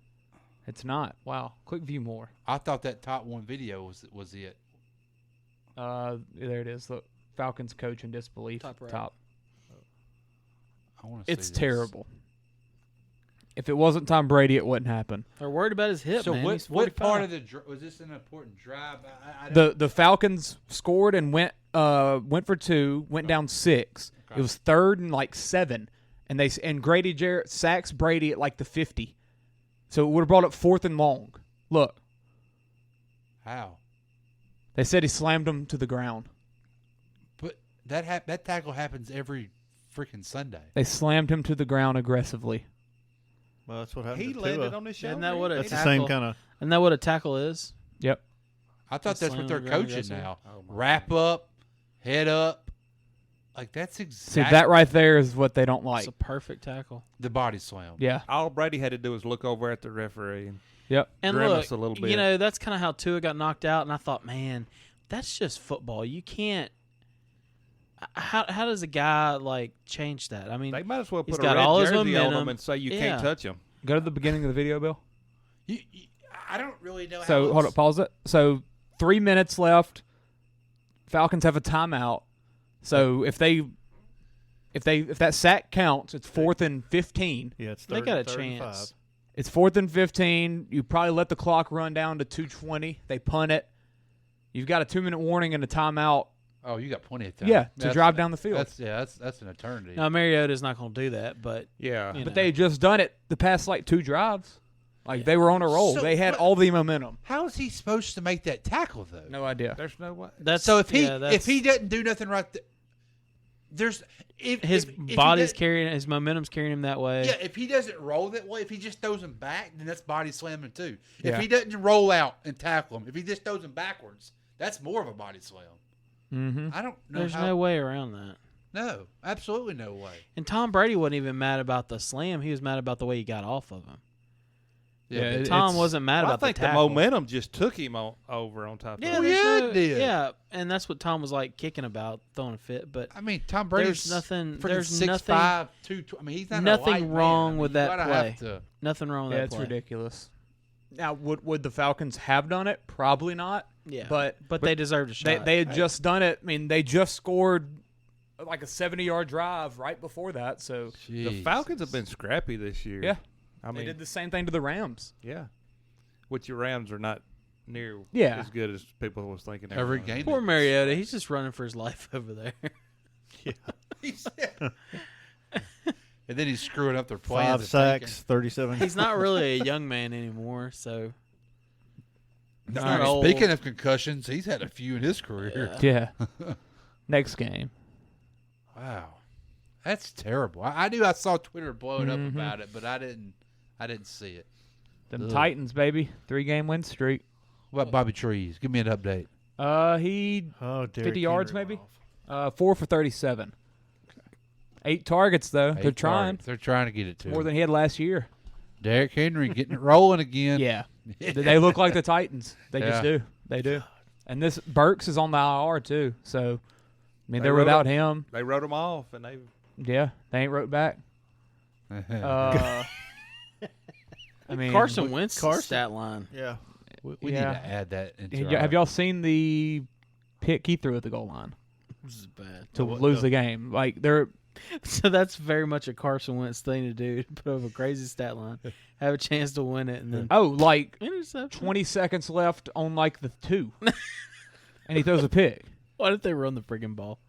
It's not. Wow. Quick view more. I thought that top one video was it. There it is. Look, Falcons coach in disbelief. Top right. I want to. It's terrible. If it wasn't Tom Brady, it wouldn't happen. They're worried about his hip, So man. He's what 45. part of was this an important drive? The Falcons scored and went for 2, went down 6. Okay. It was 3rd and 7, and Grady Jarrett sacks Brady at the 50. So it would have brought up 4th and long. Look, How? they said he slammed him to the ground. But that tackle happens every freaking Sunday. They slammed him to the ground aggressively. Well, that's what happened He to landed Tua. on his shoulder. Isn't that what a That's the tackle? same kind of. Isn't that what a tackle is? Yep. I thought that's what slam they're the ground coaching aggressive. now. Oh, my Wrap up, head up, Like that's See, exactly that right there is what they don't like. It's a perfect tackle. the body slam. Yeah. All Brady had to do was look over at the referee and Yep. And grimace look, a little bit. you know, that's kind of how Tua got knocked out, and I thought, man, that's just football. You can't. How does a guy like change that? I mean, they might as well he's put a got red all his jersey on momentum. him and say you Yeah. can't touch him. Go to the beginning of the video, Bill. I don't really know. So hold up, pause it. So 3 minutes left. Falcons have a timeout. So if that sack counts, it's 4th and 15. Yeah, it's they got a chance. It's 4th and 15. You probably let the clock run down to 2:20. They punt it. You've got a 2-minute warning and a timeout. Oh, you got plenty of time. Yeah, to drive down the field. That's an eternity. Now Mariota's not going to do that, but Yeah. you know. But they had just done it the past like 2 drives. Like they were on a roll. So, They had but- all the momentum. How is he supposed to make that tackle though? No idea. There's no way. That's So if he yeah, if he doesn't do nothing right there, there's his if he body's does- carrying his momentum's carrying him that way. Yeah, if he doesn't roll that way, if he just throws him back, then that's body slamming too. If Yeah. he doesn't roll out and tackle him, if he just throws him backwards, that's more of a body slam. Mm-hmm. I don't know. There's how, no way around that. No, absolutely no way. And Tom Brady wasn't even mad about the slam. He was mad about the way he got off of him. Yeah, Tom wasn't mad Well, I about think the the tackle. momentum just took him over on top Yeah, of it. there's yeah, no- it did. yeah, and that's what Tom was like kicking about, throwing a fit. But I mean, Tom Brady's there's nothing. freaking There's 6'5", nothing. 220. I mean, he's not Nothing a light wrong man. I mean, with you that gotta play. have to- Nothing wrong with Yeah, that it's play. ridiculous. Now, would the Falcons have done it? Probably not. Yeah, But they deserved a shot. They had just done it. I mean, they just scored like a 70-yard drive right before that. So The Falcons have been scrappy this year. yeah, I they mean, did the same thing to the Rams. yeah. Which your Rams are not near Yeah. as good as people was thinking. they were Every gonna game. be. Poor Mariota. He's just running for his life over there. And then he's screwing up their plans. 5 of sacks, 37. He's not really a young man anymore, so taking- not old. Speaking of concussions, he's had a few in his career. Yeah. Next game. Wow, that's terrible. I knew I saw Twitter blowing up Mhm. about it, but I didn't see it. Them Ugh. Titans, baby. 3-game win streak. What about Bobby Trees? Give me an update. He Oh, Derrick 50 yards Henry maybe. went off. 4 for 37. 8 targets though. They're 8 trying. targets. They're trying to get it to More him. than he had last year. Derrick Henry getting it rolling again. Yeah. They look like the Titans. They just Yeah. do. They do. And this Burks is on the IR too. So I mean, They they're wrote without him- him. They wrote him off, and they Yeah, they ain't wrote back. I mean, Carson Wentz's Carson? stat line. Yeah. we Yeah. need to add that into have y'all seen the pick he threw at the goal line This is bad. to lose the game? Like they're So that's very much a Carson Wentz thing to do. Put up a crazy stat line, have a chance to win it, and then like interception. 20 seconds left on like the 2, and he throws a pick. Why did they run the friggin' ball?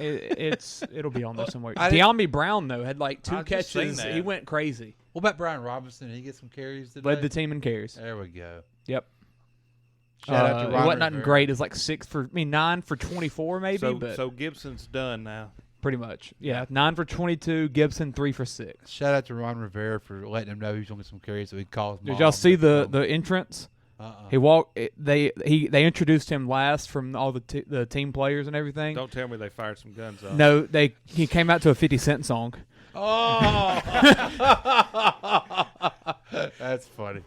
It'll be on there somewhere. I didn't- De'Ami Brown though had like 2 I just seen catches. that. He went crazy. What about Brian Robinson? Did he get some carries today? Led the team in carries. There we go. Yep. Shout out to It Ron wasn't nothing Rivera. great. It's like 9 for 24 maybe, but so Gibson's done now. pretty much. Yeah, 9 for 22. Gibson 3 for 6. Shout out to Ron Rivera for letting him know he was going to get some carries, so he calls. Did y'all see the entrance? He walked. They introduced him last from all the team players and everything. Don't tell me they fired some guns off. No, he came out to a 50 Cent song. Oh, that's funny.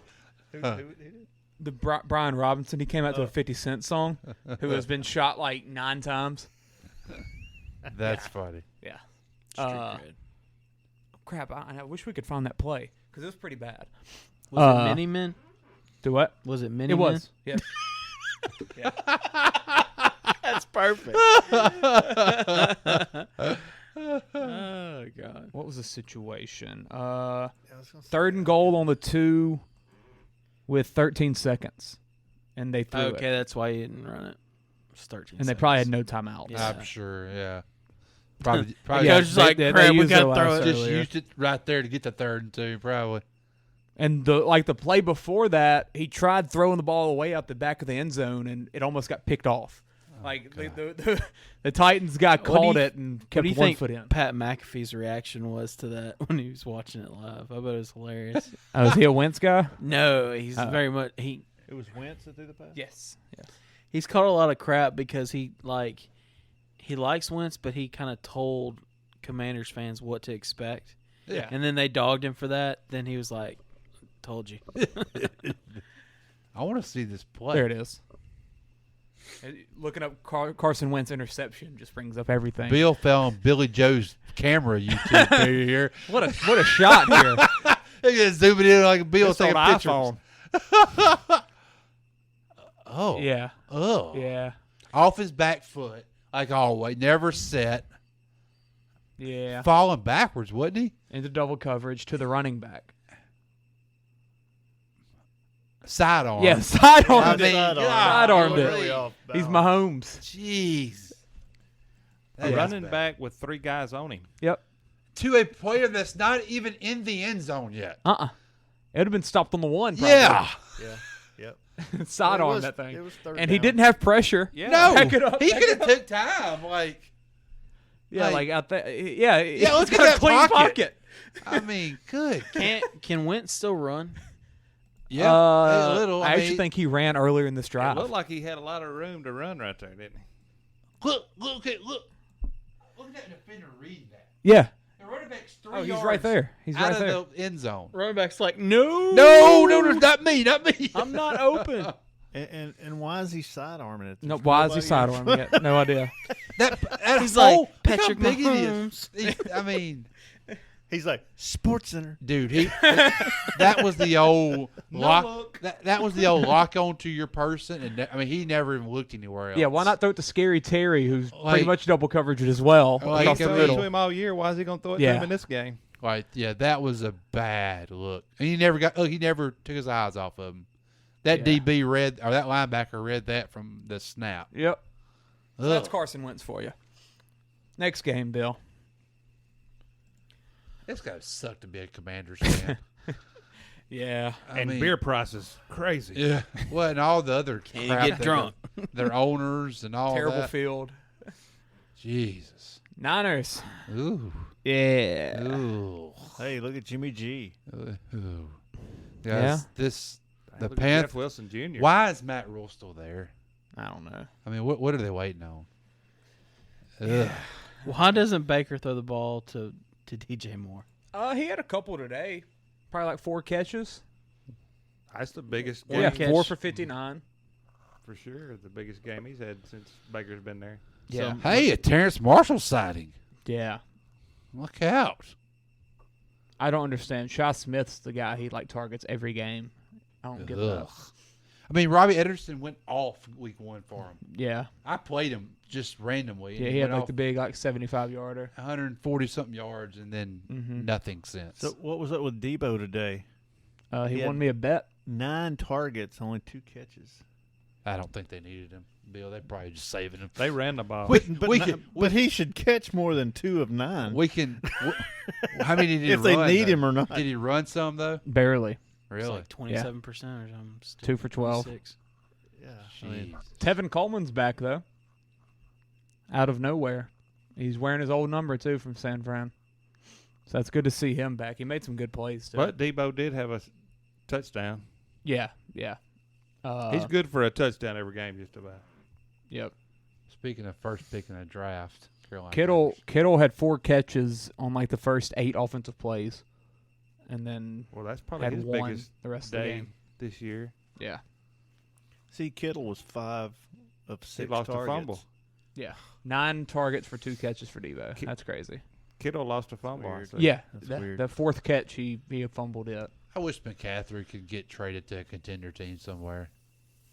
The Brian Robinson, he came out to a 50 Cent song, who has been shot like 9 times. That's funny. Yeah. Street cred. Crap! I wish we could find that play because it was pretty bad. Was it Mini Men? Do what? Was it Mini It Men? was. Yeah. That's perfect. Oh God! What was the situation? 3rd and goal on the 2 with 13 seconds, and they threw Okay, it. that's why you didn't run it. It's 13 And they probably had no timeouts. Yeah. I'm sure. Yeah. Probably. Yeah, Coach is like, crap, we used gotta their throw last it. just earlier. used it right there to get the 3rd and 2. Probably. And the play before that, he tried throwing the ball away out the back of the end zone, and it almost got picked off. The Titans guy What do called you- it and What kept do you one think foot in. Pat McAfee's reaction was to that when he was watching it live? I bet it was hilarious. Oh, is he a Wentz guy? No, he's very much It was Wentz that threw the pass? Yes. He's caught a lot of crap because he he likes Wentz, but he kind of told Commanders fans what to expect. Yeah. And then they dogged him for that. Then he was like, "Told you." I want to see this play. There it is. Looking up Carson Wentz interception just brings up everything. Bill fell on Billy Joe's camera YouTube video here. What a shot here. They just zooming in like Bill taking pictures. iPhone. Oh. Yeah. Oh. Yeah. Off his back foot, like always, never set. Yeah. Falling backwards, wasn't he? Into double coverage to the running back. Sidearm. Yeah, sidearm. I mean, sidearmed it. Really He's Mahomes. Jeez. A running back with 3 guys on him. Yep. To a player that's not even in the end zone yet. It would have been stopped on the 1. Probably. Yeah. Yep. Sidearm that thing. It was third and he down. didn't have pressure. Yeah. No. Back it up, He back could it have took time. Like, Yeah, like out there. Yeah, Yeah, let's he's get got a that clean pocket. I mean, good. Can Wentz still run? Yeah. A little. I mean, actually think he ran earlier in this It drive. looked like he had a lot of room to run right there, didn't he? Look at that defender reading that. Yeah. The running back's 3 Oh, he's yards right there. He's out right of there. the end zone. Running back's like, no, Not me. I'm not open. And why is he sidearming it? No, There's why is he nobody sidearming it? No idea. That He's hole, like, look how Patrick big it Mahomes. is. I mean, He's like, Sports Center. dude, that was the old lock. That was the old lock onto your person, and I mean, he never even looked anywhere else. Yeah, why not throw it to Scary Terry, who's Like- pretty much double coverage as well Like, across He the threw it middle. to him all year. Why is he going to throw it to Yeah. him in this game? Like, yeah, that was a bad look, and he never took his eyes off of him. That Yeah. DB read, or that linebacker read that from the snap. Yep. So Ugh. that's Carson Wentz for you. Next game, Bill. It's gotta suck to be a Commanders fan. Yeah. And mean- beer prices crazy. Yeah. Well, and all the other Can't crap get that drunk. Their owners and all Terrible that. field. Jesus. Niners. Ooh. Yeah. Ooh. Hey, look at Jimmy G. Ooh. Yeah. This the Look at Jeff Panthers. Wilson Jr. Why is Matt Rule still there? I don't know. I mean, what are they waiting on? Ugh. Why doesn't Baker throw the ball to DJ Moore? He had a couple today. Probably like 4 catches. That's the biggest Yeah, game, 4 for 59. for sure. The biggest game he's had since Baker's been there. Yeah. Hey, a Terrence Marshall sighting. Yeah. Look out. I don't understand. Shaw Smith's the guy he like targets every game. I don't get that. Ugh. I mean, Robbie Ederson went off week 1 for him. Yeah. I played him just randomly. Yeah, and he had went like off the big 75-yarder. 140-something yards and then nothing since. So what was up with Debo today? He had won me a bet. 9 targets, only 2 catches. I don't think they needed him, Bill. They probably just saving him. They ran the ball. But he should catch more than 2 of 9. We can. How many did he If run? they need though? him or not. Did he run some though? Barely. Really? It's like 27% or something. Still 2 for 12. 26. Yeah. Jeez. Tevin Coleman's back, though. Out of nowhere. He's wearing his old number, too, from San Fran. So that's good to see him back. He made some good plays, too. But Debo did have a touchdown. Yeah. He's good for a touchdown every game, just about. Yep. Speaking of first pick in the draft, Carolina. Kittle had 4 catches on like the first 8 offensive plays, and then Well, that's probably had his 1 biggest the rest of the day game. this year. Yeah. See, Kittle was 5 of 6 He lost targets. a fumble. Yeah. 9 targets for 2 catches for Devo. That's crazy. Kittle lost a fumble. I weird. think. Yeah. That's weird. The 4th catch, he had fumbled it. I wish McCaffrey could get traded to a contender team somewhere,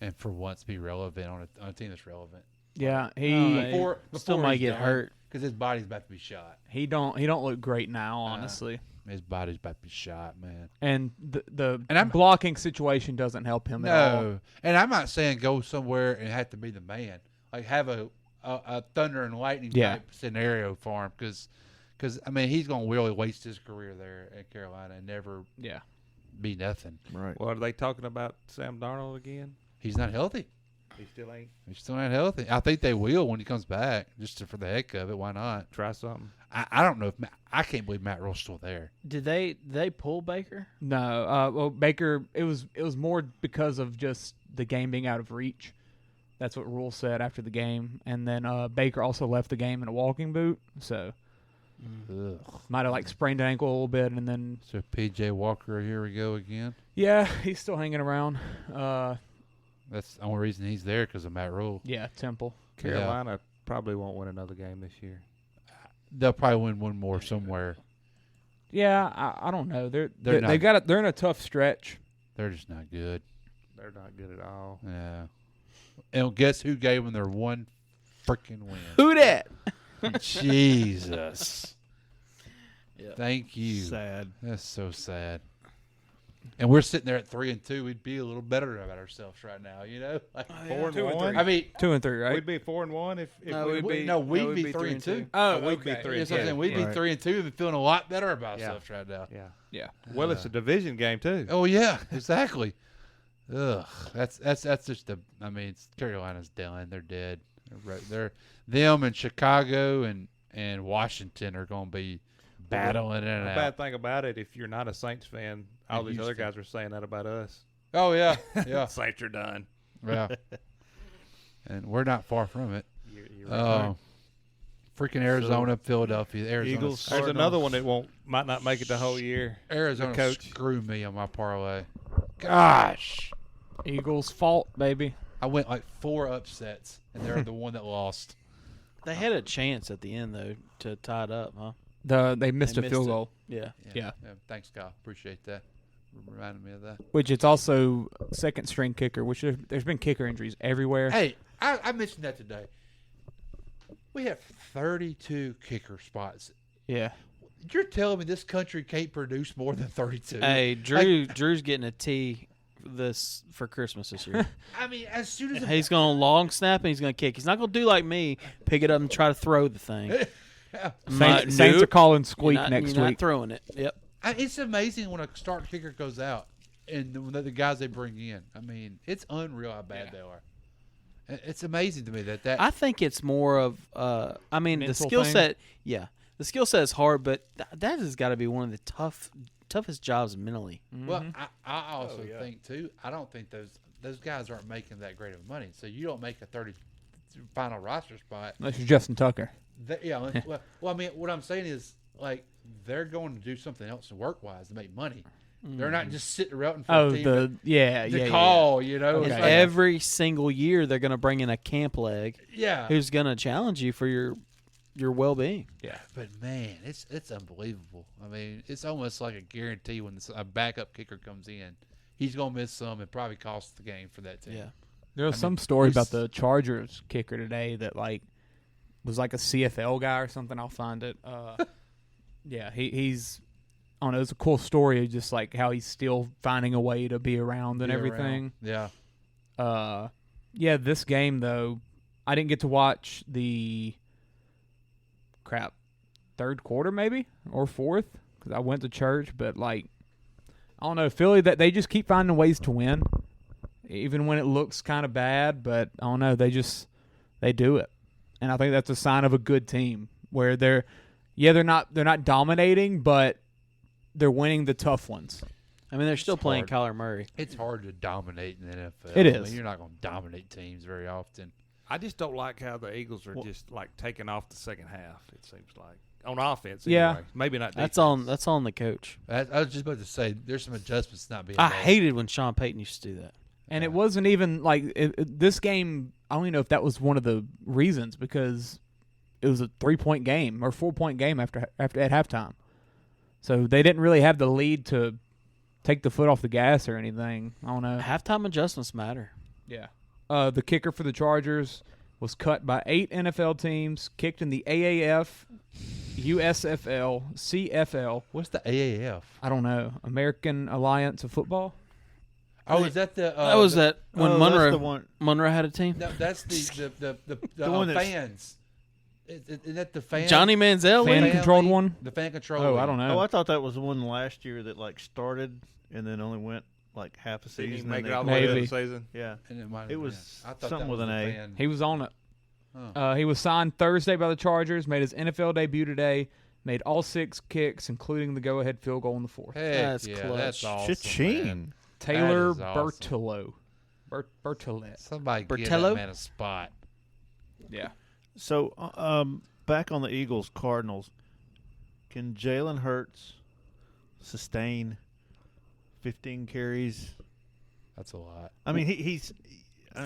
and for once be relevant on a team that's relevant. Yeah, Before still might he's get done, hurt. because his body's about to be shot. he don't look great now, honestly. His body's about to be shot, man. And the And I'm- blocking situation doesn't help him at all. No, and I'm not saying go somewhere and have to be the man. Like have a thunder and lightning type scenario for him, because I mean he's gonna really waste his career there at Carolina and never be nothing. Right. Well, are they talking about Sam Darnold again? He's not healthy. He still ain't. He's still not healthy. I think they will when he comes back, just for the heck of it. Why not? Try something. I don't know if I can't believe Matt Rule's still there. Did they pull Baker? No, well Baker, it was more because of just the game being out of reach. That's what Rule said after the game. And then Baker also left the game in a walking boot. So might have like sprained an ankle a little bit. And then So P.J. Walker, here we go again. yeah, he's still hanging around. That's the only reason he's there because of Matt Rule. Yeah, Temple. Carolina probably won't win another game this year. They'll probably win one more somewhere. Yeah, I don't know. They're in a tough stretch. They're just not good. They're not good at all. Yeah. And guess who gave them their one freaking win? Who that? Jesus. Yep. Thank you. Sad. That's so sad. And we're sitting there at 3-2. We'd be a little better about ourselves right now, you know? Like 4-1. I mean, 2-3, right? We'd be 4-1 if No, we we'd would. be- no, we'd we'd be be 3-2. Oh, we'd be okay. 3. Yes, I'm saying we'd be 3-2 and feeling a lot better about ourselves right now. Yeah. Yeah. Well, it's a division game too. Oh yeah, exactly. Ugh, that's just the. I mean, Carolina's done. They're dead. They're them and Chicago and Washington are going to be battling in and The out. bad thing about it, if you're not a Saints fan, all And these other Houston. guys are saying that about us. Oh yeah, yeah, Saints are done. yeah. And we're not far from it. You're right. Freaking Arizona, Philadelphia, Arizona. Eagles There's starting another off. one that might not make it the whole year. Arizona coach. screwed me on my parlay. Gosh, Eagles' fault, baby. I went like 4 upsets, and they're the one that lost. They had a chance at the end though to tie it up, huh? They missed a field goal. Yeah. Yeah. Thanks, Kyle. Appreciate that. Reminded me of that. Which it's also second string kicker, which there's been kicker injuries everywhere. Hey, I mentioned that today. We have 32 kicker spots. Yeah. You're telling me this country can't produce more than 32? Hey, Drew's getting a tee for Christmas this year. I mean, as soon as He's going to long snap and he's going to kick. He's not going to do like me, pick it up and try to throw the thing. Saints are calling squeak next you're week. not throwing it. Yep. It's amazing when a start kicker goes out and the guys they bring in. I mean, it's unreal how bad they are. It's amazing to me that I think it's more of I mean, the Mental skill thing? set. Yeah, the skill set is hard, but that has got to be one of the toughest jobs mentally. Well, I also think too. I don't think those guys aren't making that great of money. So you don't make a 30 final roster spot. Unless you're Justin Tucker. Well, I mean, what I'm saying is like they're going to do something else work wise to make money. They're not just sitting around for a team to call. You know, And It's like, every single year they're going to bring in a camp leg. Yeah. who's going to challenge you for your well being. Yeah, but man, it's unbelievable. I mean, it's almost like a guarantee when a backup kicker comes in, he's gonna miss some and probably cost the game for that team. Yeah. There was some story about the Chargers kicker today that like was like a CFL guy or something. I'll find it. Yeah, he's. I don't know. It's a cool story of just like how he's still finding a way to be around and everything. Yeah. Yeah. This game though, I didn't get to watch the third quarter maybe or fourth because I went to church. But like, I don't know, Philly that they just keep finding ways to win, even when it looks kind of bad. But I don't know, they do it, and I think that's a sign of a good team where they're not dominating, but they're winning the tough ones. I mean, they're still playing Kyler Murray. It's hard to dominate in the NFL. It I is. mean, you're not going to dominate teams very often. I just don't like how the Eagles are just like taking off the second half. It seems like on offense. Yeah. Anyway. Maybe not. That's defense. on the coach. I was just about to say there's some adjustments not being I made. hated when Sean Payton used to do that. And it wasn't even like this game. I don't even know if that was one of the reasons because it was a 3-point game or 4-point game after at halftime. So they didn't really have the lead to take the foot off the gas or anything. I don't know. Halftime adjustments matter. Yeah. The kicker for the Chargers was cut by 8 NFL teams, kicked in the AAF, USFL, CFL. What's the AAF? I don't know. American Alliance of Football? Oh, is that the? That was that when that's Monroe the one. Monroe had a team. No, that's the one that's- fans. Is that the fans? Johnny Manziel. Fan-controlled one? The fan control. Oh, I don't know. Oh, I thought that was the one last year that like started and then only went like half a Didn't season. even make and it they- all the way to Maybe. the season. Yeah, And it might have it been. was I thought something that with was an the A. fan. He was on it. Oh. He was signed Thursday by the Chargers, made his NFL debut today, made all 6 kicks, including the go-ahead field goal in the 4th. Heck That's yeah, clutch. that's awesome. Cha-ching. Man. Taylor That is awesome. Bertolo. Bertolet. Somebody give Bertello? that man a spot. Yeah. So, back on the Eagles Cardinals, can Jalen Hurts sustain 15 carries? That's a lot. I mean, he's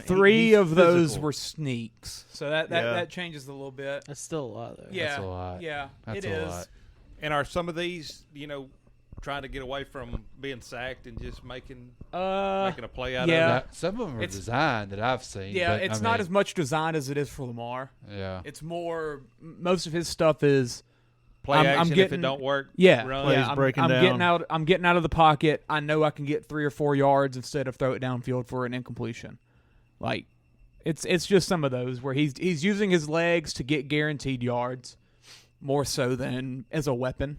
Three of those physical. were sneaks, so that changes a little bit. That's still a lot, though. Yeah, That's a lot. Yeah, That's it a is. lot. And are some of these, trying to get away from being sacked and just making a play out of it? Now, some of them are designed that I've seen. Yeah, but, it's not as much designed as it is for Lamar. Yeah. It's more. Most of his stuff is Play I'm action getting, if it don't work. Yeah, run. Plays I'm breaking getting down. out. I'm getting out of the pocket. I know I can get 3 or 4 yards instead of throw it downfield for an incompletion. Like, it's just some of those where he's using his legs to get guaranteed yards more so than as a weapon.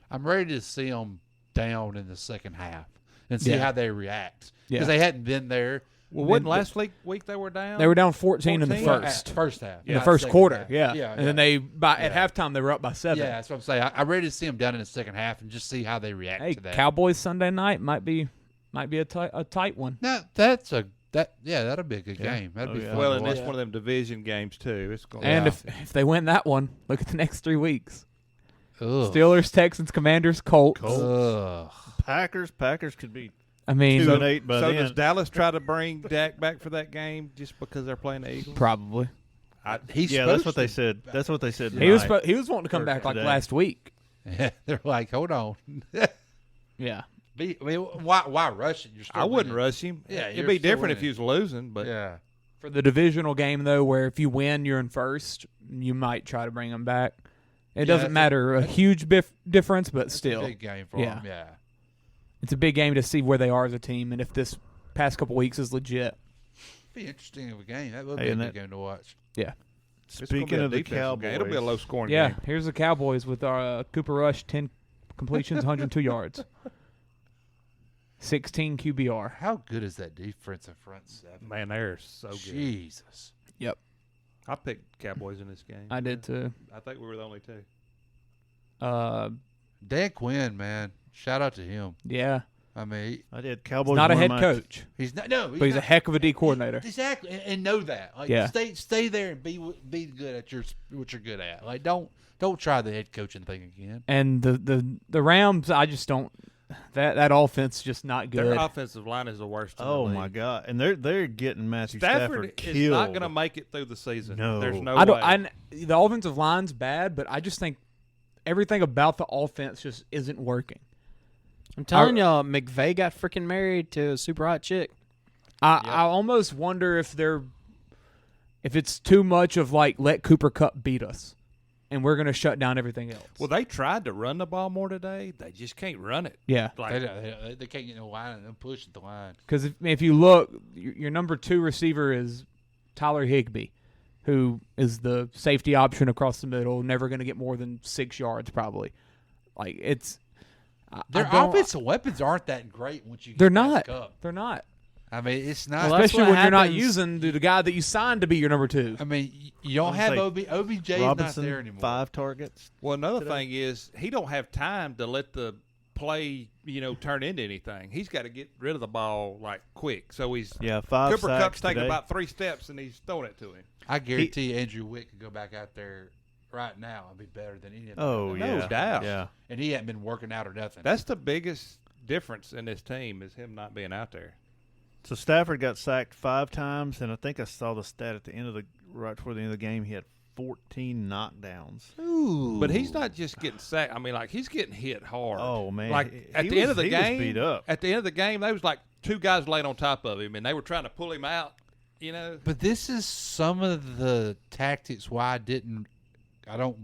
I'm ready to see them down in the second half and see how they react because Yeah. they hadn't been there. Well, wasn't last week they were down? They were down 14 in the 14? first half. in the first quarter. Half. Yeah. And then at halftime they were up by 7. Yeah, that's what I'm saying. I'm ready to see them down in the second half and just see how they react Hey, to that. Cowboys Sunday night might be a tight one. No, that'll be a good game. That'd be fun. Well, to and watch. it's one of them division games too. It's going. And if they win that one, look at the next 3 weeks. Ugh. Steelers, Texans, Commanders, Colts. Ugh. Packers could be I mean, 2-8 by so then. does Dallas try to bring Dak back for that game just because they're playing the Eagles? probably. That's what they said. That's what they said. He was tonight. he was wanting to come Or back like today. last week. Yeah, they're like, hold on. Yeah. Why rush it? You're still I wouldn't winning. rush him. Yeah, it'd you're be still different if winning. he was losing, but Yeah. For the divisional game though, where if you win, you're in first, you might try to bring him back. It Yeah, doesn't matter a huge difference, but still, It's a big game for Yeah. them. Yeah. it's a big game to see where they are as a team and if this past couple weeks is legit. Be interesting of a game. That would Hey, be a and good that- game to watch. Yeah. it's gonna Speaking be a of the defensive Cowboys, game. It'll be a low scoring Yeah. game. Here's the Cowboys with Cooper Rush, 10 completions, 102 yards, 16 QBR. How good is that defensive front seven? Man, they're so good. Jesus. Yep, I picked Cowboys in this game. I did too. I think we were the only two. Dan Quinn, man. Shout out to him. Yeah, I mean, I did. Cowboys not a won head my- coach, he's not. No, but he's a not- heck of a D coordinator. Exactly, and know that. Like, Yeah. stay there and be good at what you're good at. Like, don't try the head coaching thing again. And the Rams, I just don't. That offense just not good. Their offensive line is the worst. In Oh the league. my God! And they're getting Matthew Stafford killed. is not going to make it through the season. No. There's no I don't. way. The offensive line's bad, but I just think everything about the offense just isn't working. I'm telling y'all, McVay got freaking married to a super hot chick. I almost wonder if it's too much of like let Cooper Kupp beat us, and we're going to shut down everything else. Well, they tried to run the ball more today. They just can't run it. Yeah, Like, They can't get no line and them pushing the line. because if you look, your number 2 receiver is Tyler Higbee, who is the safety option across the middle, never going to get more than 6 yards probably. Like it's Their offensive weapons aren't that great once you get They're past not. Kupp. They're not. I mean, it's not. Well, that's Especially what when you're not happens- using the guy that you signed to be your number 2. I mean, you don't I'd have say OBJ's Robinson, not there anymore. 5 targets. well, another thing is he don't have time to let the play, turn into anything. He's got to get rid of the ball like quick. So he's 5 Cooper sacks Kupp's taking today. about 3 steps and he's throwing it to him. I guarantee Andrew Witt could go back out there right now and be better than any of them. Oh No yeah, doubt. Yeah. And he hadn't been working out or nothing. That's the biggest difference in this team is him not being out there. So Stafford got sacked 5 times, and I think I saw the stat at the end of right before the end of the game. He had 14 knockdowns. Ooh. But he's not just getting sacked. I mean, like he's getting hit hard. Oh man! Like He at the was- end of the he was game, beat up. at the end of the game, there was like 2 guys laying on top of him, and they were trying to pull him out. But this is some of the tactics why I don't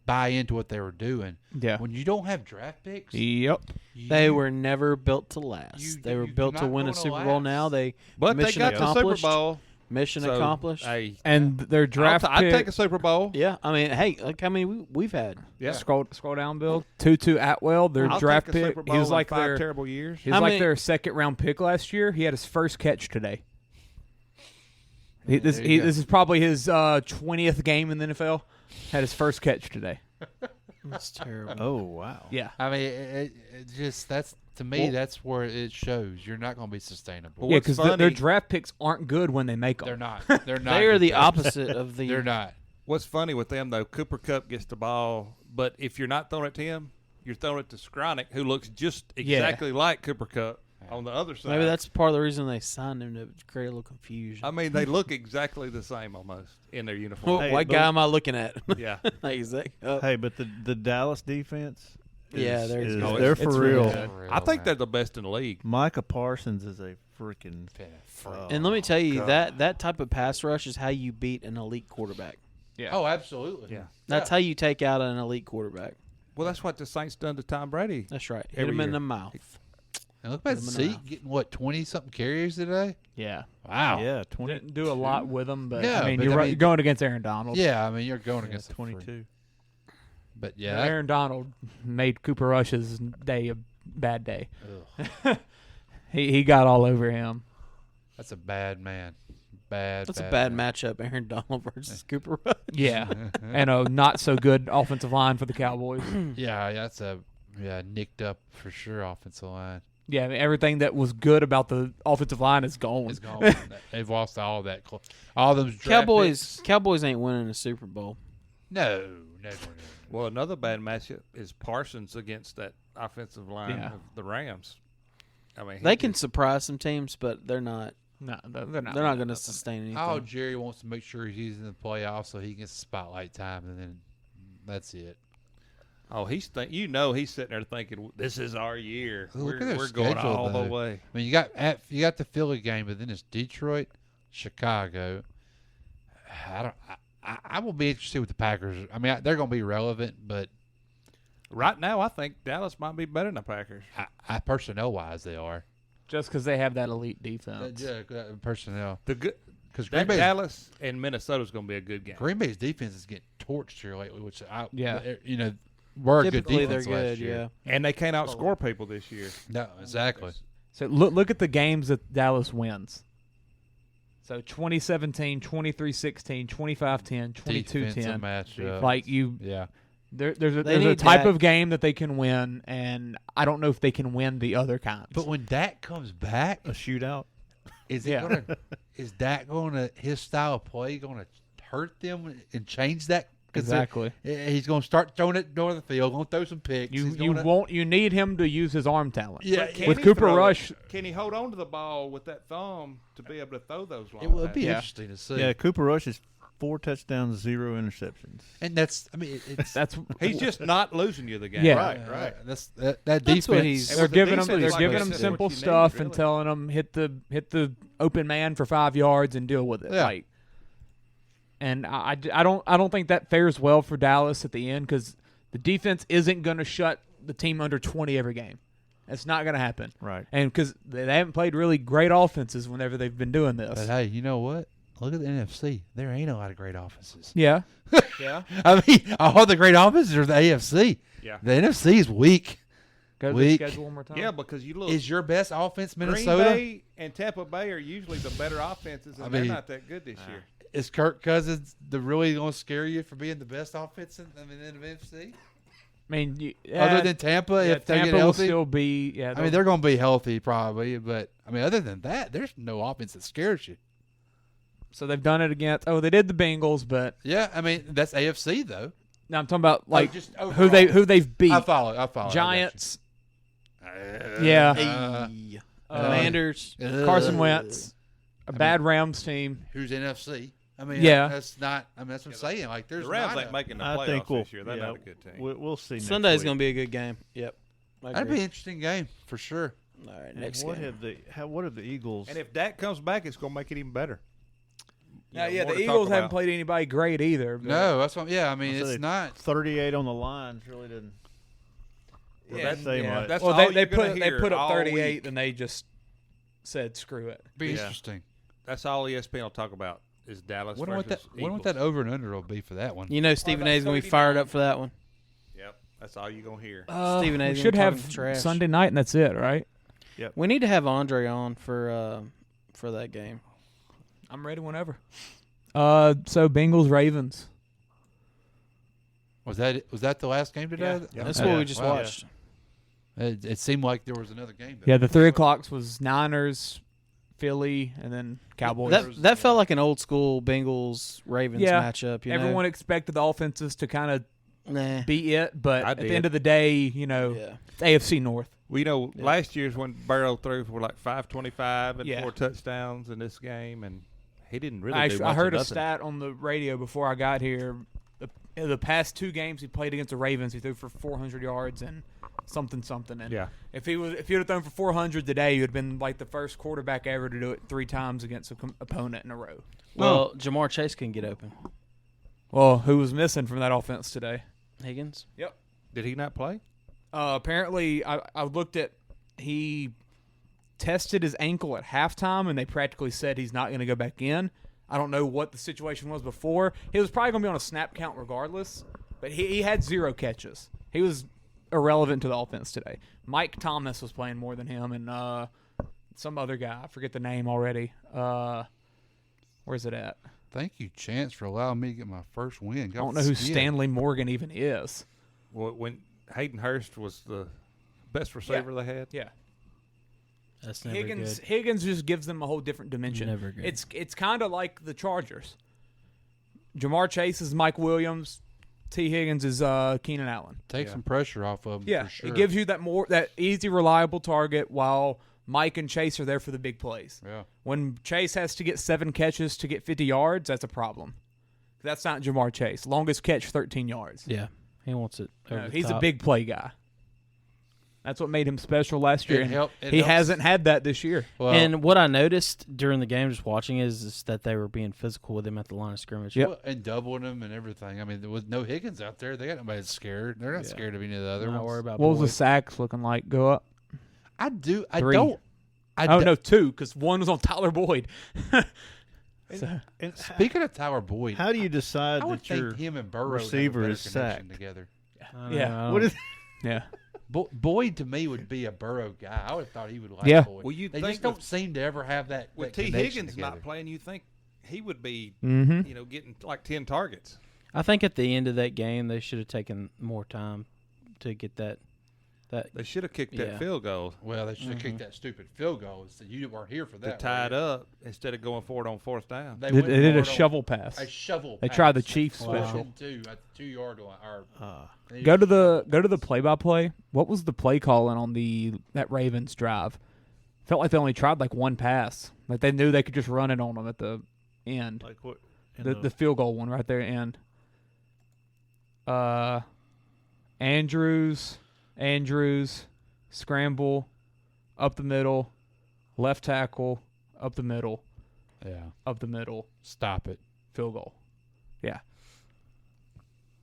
buy into what they were doing. Yeah. When you don't have draft picks, Yep. They were never built to last. They were you're built to not win a gonna Super Bowl. last. Now they But they mission got the Super accomplished. Bowl. Mission So, accomplished. Hey, And their draft I'd pick. take a Super Bowl. Yeah, I mean, hey, look how many we've had. Yeah. Scroll down, Bill. Tutu Atwell, their I'll draft take a pick. Super Bowl He was in like 5 their terrible years. He was How like many- their 2nd-round pick last year. He had his first catch today. This there you go. is probably his 20th game in the NFL. Had his first catch today. That's terrible. Oh wow! Yeah. I mean, it just that's to me, that's where it shows you're not going to be sustainable. Yeah, because their draft picks aren't good when they make them. They're not. They're not. They are the opposite of the. They're not. What's funny with them though, Cooper Kupp gets the ball, but if you're not throwing it to him, you're throwing it to Skronik, who looks just exactly like Cooper Kupp on the other side. Maybe that's part of the reason they signed him, to create a little confusion. I mean, they look exactly the same almost in their uniform. What guy am I looking at? Yeah. Hey, but the Dallas defense. They're for real. I think they're the best in the league. Micah Parsons is a freaking. And let me tell you, that type of pass rush is how you beat an elite quarterback. Yeah. Oh, absolutely. Yeah. That's how you take out an elite quarterback. Well, that's what the Saints done to Tom Brady. That's right. Hit him in the mouth. And look at Zeke getting 20-something carries today. Yeah. Wow. Yeah, 20. Didn't do a lot with them, but Yeah, I mean, but you're going against Aaron Donald. Yeah, I mean, you're going against 22. But yeah, Aaron Donald made Cooper Rush's day a bad day. he got all over him. That's a bad man. That's a bad matchup, Aaron Donald versus Cooper Rush. Yeah, and a not so good offensive line for the Cowboys. Yeah, that's a nicked up for sure offensive line. Yeah, I mean, everything that was good about the offensive line is gone. It's gone. They've lost all that. All those draft picks. Cowboys ain't winning a Super Bowl. No, never. Well, another bad matchup is Parsons against that offensive line of the Rams. I mean, they can surprise some teams, but they're not. No, they're not. They're not going to sustain anything. Oh, Jerry wants to make sure he's in the playoffs so he gets spotlight time, and then that's it. Oh, he's sitting there thinking, "This is our year. Look at We're their going schedule, all though. the way." I mean, you got the Philly game, but then it's Detroit, Chicago. I will be interested with the Packers. I mean, they're going to be relevant, but right now, I think Dallas might be better than the Packers. I personnel wise, they are. Just because they have that elite defense. Personnel. Because Dallas and Minnesota's going to be a good game. Green Bay's defense is getting torched here lately, which we're a good Typically defense they're good, last year. yeah. And they can't outscore people this year. No, exactly. So look at the games that Dallas wins. So 2017, 23-16, 25-10, 22-10. Matchup. Like you, yeah. There's a type of game that they can win, and I don't know if they can win the other kinds. But when Dak comes back, a shootout. Is Dak going to his style of play going to hurt them and change that? Exactly. He's going to start throwing it north of the field, going to throw some picks. You need him to use his arm talent. Yeah, with Cooper Rush, can he hold on to the ball with that thumb to be able to throw those long? It would be interesting to see. Yeah, Cooper Rush is 4 touchdowns, 0 interceptions. And that's he's just not losing you the game. Yeah. Right. That defense. They're giving him simple stuff and telling him hit the open man for 5 yards and deal with it. Yeah. And I don't think that fares well for Dallas at the end because the defense isn't going to shut the team under 20 every game. It's not going to happen. Right. And because they haven't played really great offenses whenever they've been doing this. But hey, you know what? Look at the NFC. There ain't a lot of great offenses. Yeah. Yeah. I mean, all the great offenses are the AFC. Yeah. The NFC is weak. Go to the schedule one more time. Yeah, because you look. Is your best offense Minnesota? Green Bay and Tampa Bay are usually the better offenses, and they're not that good this year. Is Kirk Cousins really going to scare you for being the best offense in the NFC? I mean, other than Tampa, if they Tampa get healthy, will still be. Yeah, I mean, they're going to be healthy probably, but I mean, other than that, there's no offense that scares you. So they've done it against. Oh, they did the Bengals, but yeah, I mean that's AFC though. No, I'm talking about like just who they've beat. I follow. Giants. Commanders. Carson Wentz. A bad Rams team. Who's NFC? I mean, that's not. I mean, that's what I'm saying. Like, there's the Rams ain't making the playoffs this year. They're not a good team. We'll see. Sunday's going to be a good game. Yep. That'd be an interesting game for sure. All right, next game. What have the Eagles? And if Dak comes back, it's going to make it even better. The Eagles haven't played anybody great either. But. No, that's what. Yeah, I mean, it's not 38 on the lines. Really didn't. That's well, all they put up all 38, week. and they just said screw it. Be interesting. That's all ESPN will talk about is Dallas. Wonder what that over and under will be for that one. You know, Stephen A's going to be fired up for that one. Yep, that's all you're going to hear. Stephen A's we should have trash. Sunday night, and that's it, right? Yep. We need to have Andre on for that game. I'm ready whenever. So Bengals Ravens. Was that the last game today? Yeah. That's what we just watched. It seemed like there was another game. Yeah, the 3 o'clocks was Niners, Philly, and then Cowboys. That felt like an old school Bengals Ravens matchup. You Everyone know? expected the offenses to kind of Nah. be it, but at the end of the day, you know, it's AFC North. Well, last year's when Burrow threw for like 525 and 4 touchdowns in this game, and he didn't really do much I heard of a nothing. stat on the radio before I got here. The past 2 games he played against the Ravens, he threw for 400 yards and something. And if he would have thrown for 400 today, he would have been like the first quarterback ever to do it 3 times against an opponent in a row. Well, Jamar Chase can get open. Well, who was missing from that offense today? Higgins. Yep. Did he not play? Apparently, I looked at he tested his ankle at halftime, and they practically said he's not going to go back in. I don't know what the situation was before. He was probably going to be on a snap count regardless, but he had 0 catches. He was irrelevant to the offense today. Mike Thomas was playing more than him, and some other guy. I forget the name already. Where's it at? Thank you, Chance, for allowing me to get my first win. I don't know who Stanley Morgan even is. Well, when Hayden Hurst was the best receiver they had? Yeah. That's never good. Higgins just gives them a whole different dimension. Never good. It's kind of like the Chargers. Jamar Chase is Mike Williams. T. Higgins is Keenan Allen. Take some pressure off of them. For sure. It gives you that easy, reliable target while Mike and Chase are there for the big plays. Yeah. When Chase has to get 7 catches to get 50 yards, that's a problem. That's not Jamar Chase. Longest catch, 13 yards. Yeah, he wants it. No, Over the he's a top. big play guy. That's what made him special last year. It He helps. hasn't had that this year. Well, And what I noticed during the game, just watching, is that they were being physical with him at the line of scrimmage. Yep. well, and doubling them and everything. I mean, with no Higgins out there, they got nobody scared. They're not scared of any of the other Not ones. worry about What was the Boyd. sacks looking like? Go up. I 3. don't. No, 2, because 1 was on Tyler Boyd. And Speaking of Tyler Boyd, how do you decide I would that your think him and Burrow receiver have a is better connection sacked? together. Yeah. What is? Yeah. Boyd to me would be a Burrow guy. I would have thought he would like Yeah. Boyd. Well, you'd they think just don't with- seem to ever have that. With that T. connection Higgins together. not playing, you think he would be, Mm-hmm. getting like 10 targets. I think at the end of that game, they should have taken more time to get that. They should have kicked that field goal Well, they should have kicked that stupid field goal. So you weren't here for to that. tie it were you? up instead of going for it on 4th down. They went did for a it on- shovel pass. A shovel. They pass. tried the Chiefs Wow. special. 2 at the 2-yard line. Or, Go to the play-by-play. What was the play calling on that Ravens drive? Felt like they only tried like 1 pass. Like they knew they could just run it on them at the end. Like what? The field goal one right there end. Andrews, scramble, up the middle, left tackle, up the middle, up the middle, Stop it. field goal. Yeah.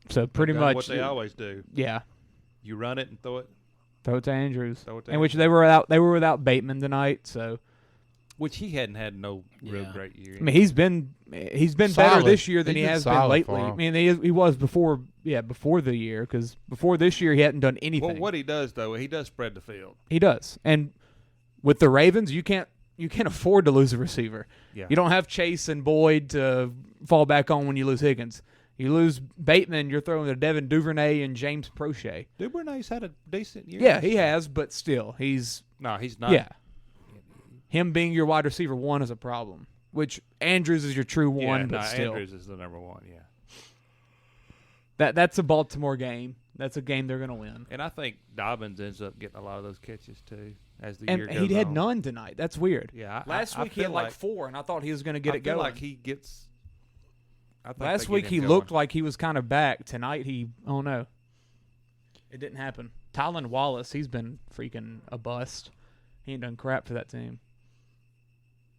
So pretty Done much what they always do. Yeah. You run it and throw it. Throw it to Andrews. Throw it to In which they were without Bateman tonight, so Which he hadn't had no real great year. I mean he's been better Solid. this year than He's he been has been solid lately. for him. I mean he was before the year, because before this year he hadn't done anything. Well, what he does though, he does spread the field. He does. And with the Ravens, you can't afford to lose a receiver. Yeah. You don't have Chase and Boyd to fall back on when you lose Higgins. You lose Bateman, you're throwing to Devin Duvernay and James Prochet. Duvernay's had a decent year. Yeah, he has, but still, he's not. Yeah. Him being your wide receiver 1 is a problem, which Andrews is your true 1, but still. Andrews is the number 1, yeah. That's a Baltimore game. That's a game they're going to win. And I think Dobbins ends up getting a lot of those catches too as the And year goes he had on. none tonight. That's weird. Yeah, Last I week he had feel like 4, and I thought he was going to get I it feel going. like he gets. I think Last they week get he him looked going. like he was kind of back. Tonight oh no. It didn't happen. Tylan Wallace, he's been freaking a bust. He ain't done crap for that team.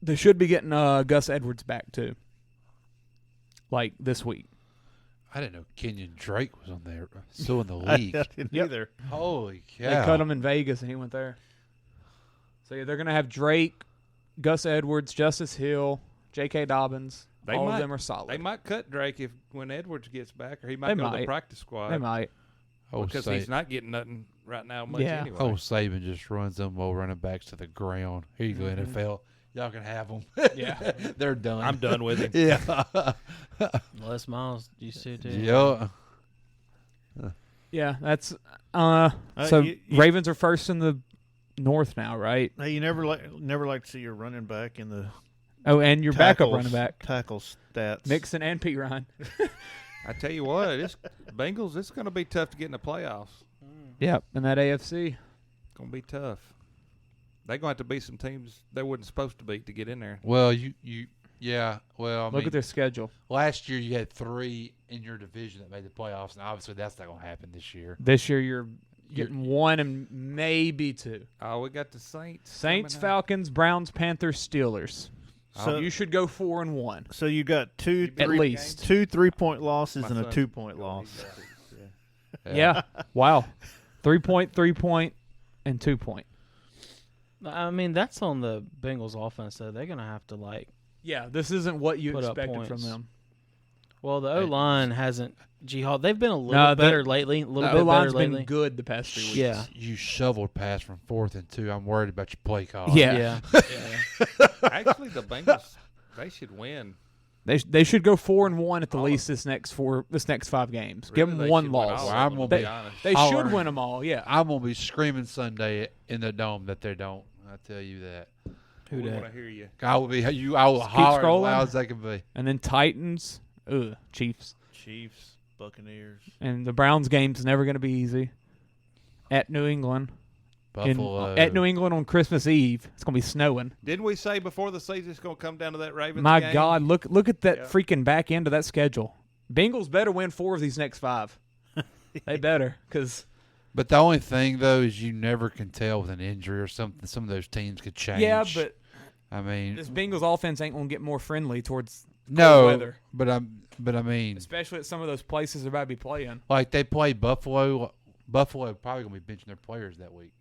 They should be getting Gus Edwards back too. Like this week. I didn't know Kenyon Drake was on there. Still in the league. I didn't either. Holy cow. They cut him in Vegas and he went there. So yeah, they're gonna have Drake, Gus Edwards, Justice Hill, J.K. Dobbins. All of them are solid. They might cut Drake when Edwards gets back, or he might They go to might. the practice squad. They might. Because he's not getting nothing right now much anyway. Oh, Saban just runs them old running backs to the ground. Here you go, NFL. Y'all can have them. Yeah. They're done. I'm done with him. Yeah. Les Miles used to too. Yeah. Yeah, that's so Ravens are first in the North now, right? Hey, you never like to see your running back in the and your backup running back tackle stats. Mixon and Pete Ryan. I tell you what, Bengals. It's going to be tough to get in the playoffs. Yeah, in that AFC, it's going to be tough. They're going to have to beat some teams they wasn't supposed to beat to get in there. Well, yeah. Well, look at their schedule. Last year you had 3 in your division that made the playoffs, and obviously that's not going to happen this year. This year you're getting 1 and maybe 2. Oh, we got the Saints. Saints, Falcons, Browns, Panthers, Steelers. So you should go 4-1. So you got two 3-point losses and a 2-point loss. Yeah. Wow. 3-point, 3-point, and 2-point. I mean, that's on the Bengals offense, though. They're going to have to, yeah, this isn't what you put expected from them. Well, the O-line hasn't – they've been a little better lately. The O-line's been good the past 3 weeks. Yeah. You shoveled past from 4th and 2. I'm worried about your play call. Yeah. Actually, the Bengals, they should win. They should go 4-1 at the least this next 5 games. Give them 1 loss. Well, I'm gonna they should win them all. Yeah, I'm gonna be screaming Sunday in the dome that they don't. I tell you that. Who that? I want to hear you. I will be. I will holler as loud as I can be. And then Titans, Chiefs, Buccaneers, and the Browns game's never going to be easy. At New England. Buffalo. At New England on Christmas Eve. It's going to be snowing. Didn't we say before the season it's going to come down to that Ravens My game? God, look at that freaking back end of that schedule. Bengals better win 4 of these next 5. They better, because. But the only thing though is you never can tell with an injury or something. Some of those teams could change. Yeah, but I mean, this Bengals offense ain't going to get more friendly towards weather. But I mean, especially at some of those places they're about to be playing. Like they play Buffalo. Buffalo probably going to be benching their players that week.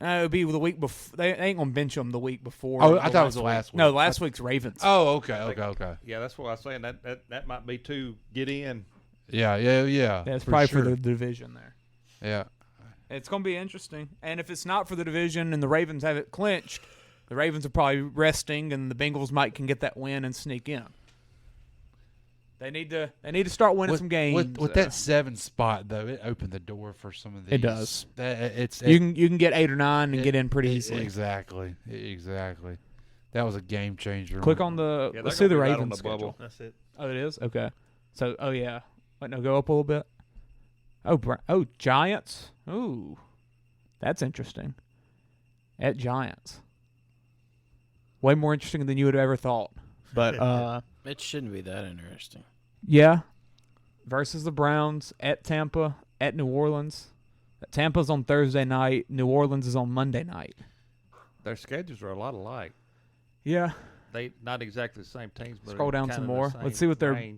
It would be the week before. They ain't going to bench them the week before. Oh, I thought it was the last week. No, last week's Ravens. Oh, okay. Yeah, that's what I was saying. That might be to get in. Yeah. That's probably for the division there. Yeah. It's going to be interesting. And if it's not for the division and the Ravens have it clinched, the Ravens are probably resting and the Bengals can get that win and sneak in. They need to start winning some games. With that 7 spot though, it opened the door for some of these. It does. You can get 8 or 9 and get in pretty easily. Exactly. That was a game changer. Click on the. Let's see the Ravens schedule. That's it. Oh, it is? Okay. So, yeah. Wait, no, go up a little bit. Oh, Giants. Ooh, that's interesting. At Giants. Way more interesting than you would have ever thought. But it shouldn't be that interesting. Yeah. Versus the Browns at Tampa, at New Orleans. Tampa's on Thursday night. New Orleans is on Monday night. Their schedules are a lot alike. Yeah. They not exactly the same teams, but scroll down some more. Let's see what their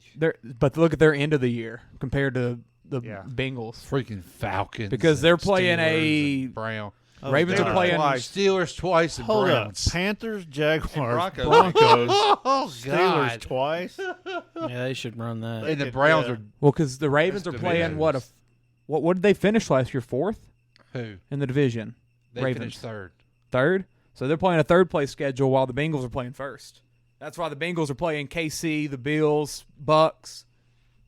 but look at their end of the year compared to the Bengals. Freaking Falcons. Because they're playing Steelers Brown. Ravens are playing Steelers twice and Hold Browns. up. Panthers, Jaguars, Broncos. Oh, Steelers God. twice. Yeah, they should run that. And the Browns are because the Ravens are playing what did they finish last year? 4th? Who? In the division. They Ravens. finished 3rd. 3rd? So they're playing a 3rd place schedule while the Bengals are playing 1st. That's why the Bengals are playing KC, the Bills, Bucks,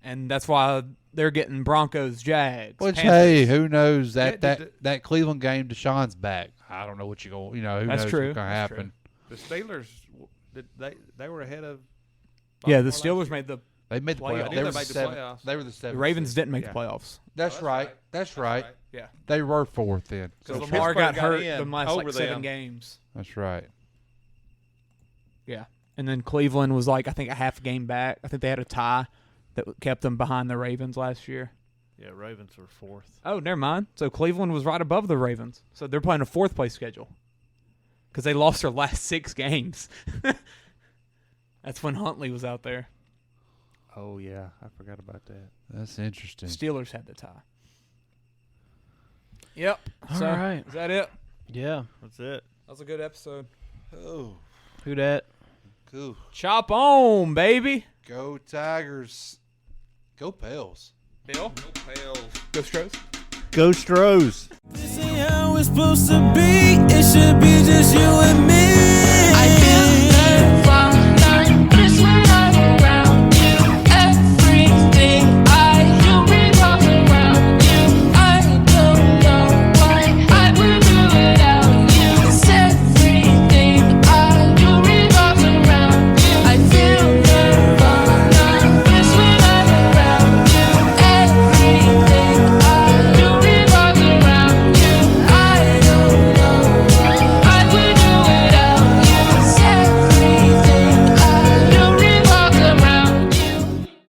and that's why they're getting Broncos, Jags. Which, Panthers. hey, who knows that Cleveland game? Deshaun's back. I don't know what you're going. Who knows what's going to happen? The Steelers, they were ahead of. Yeah, the Steelers made the. They made the playoffs. They made the playoffs. They were the 7th. The Ravens didn't make the playoffs. That's right. That's right. Yeah, they were 4th then. Because Lamar got hurt the last 7 games. That's right. Yeah, and then Cleveland was I think a half game back. I think they had a tie that kept them behind the Ravens last year. Yeah, Ravens were 4th. Oh, never mind. So Cleveland was right above the Ravens. So they're playing a 4th place schedule because they lost their last 6 games. That's when Huntley was out there. Oh, yeah. I forgot about that. That's interesting. Steelers had the tie. Yep. All right. Is that it? Yeah. That's it. That was a good episode. Oh. Who dat? Cool. Chop on, baby. Go Tigers. Go Pels. Bill? Go Pels. Go Stros. Go Stros. This ain't how it's supposed to be. It should be just you and me.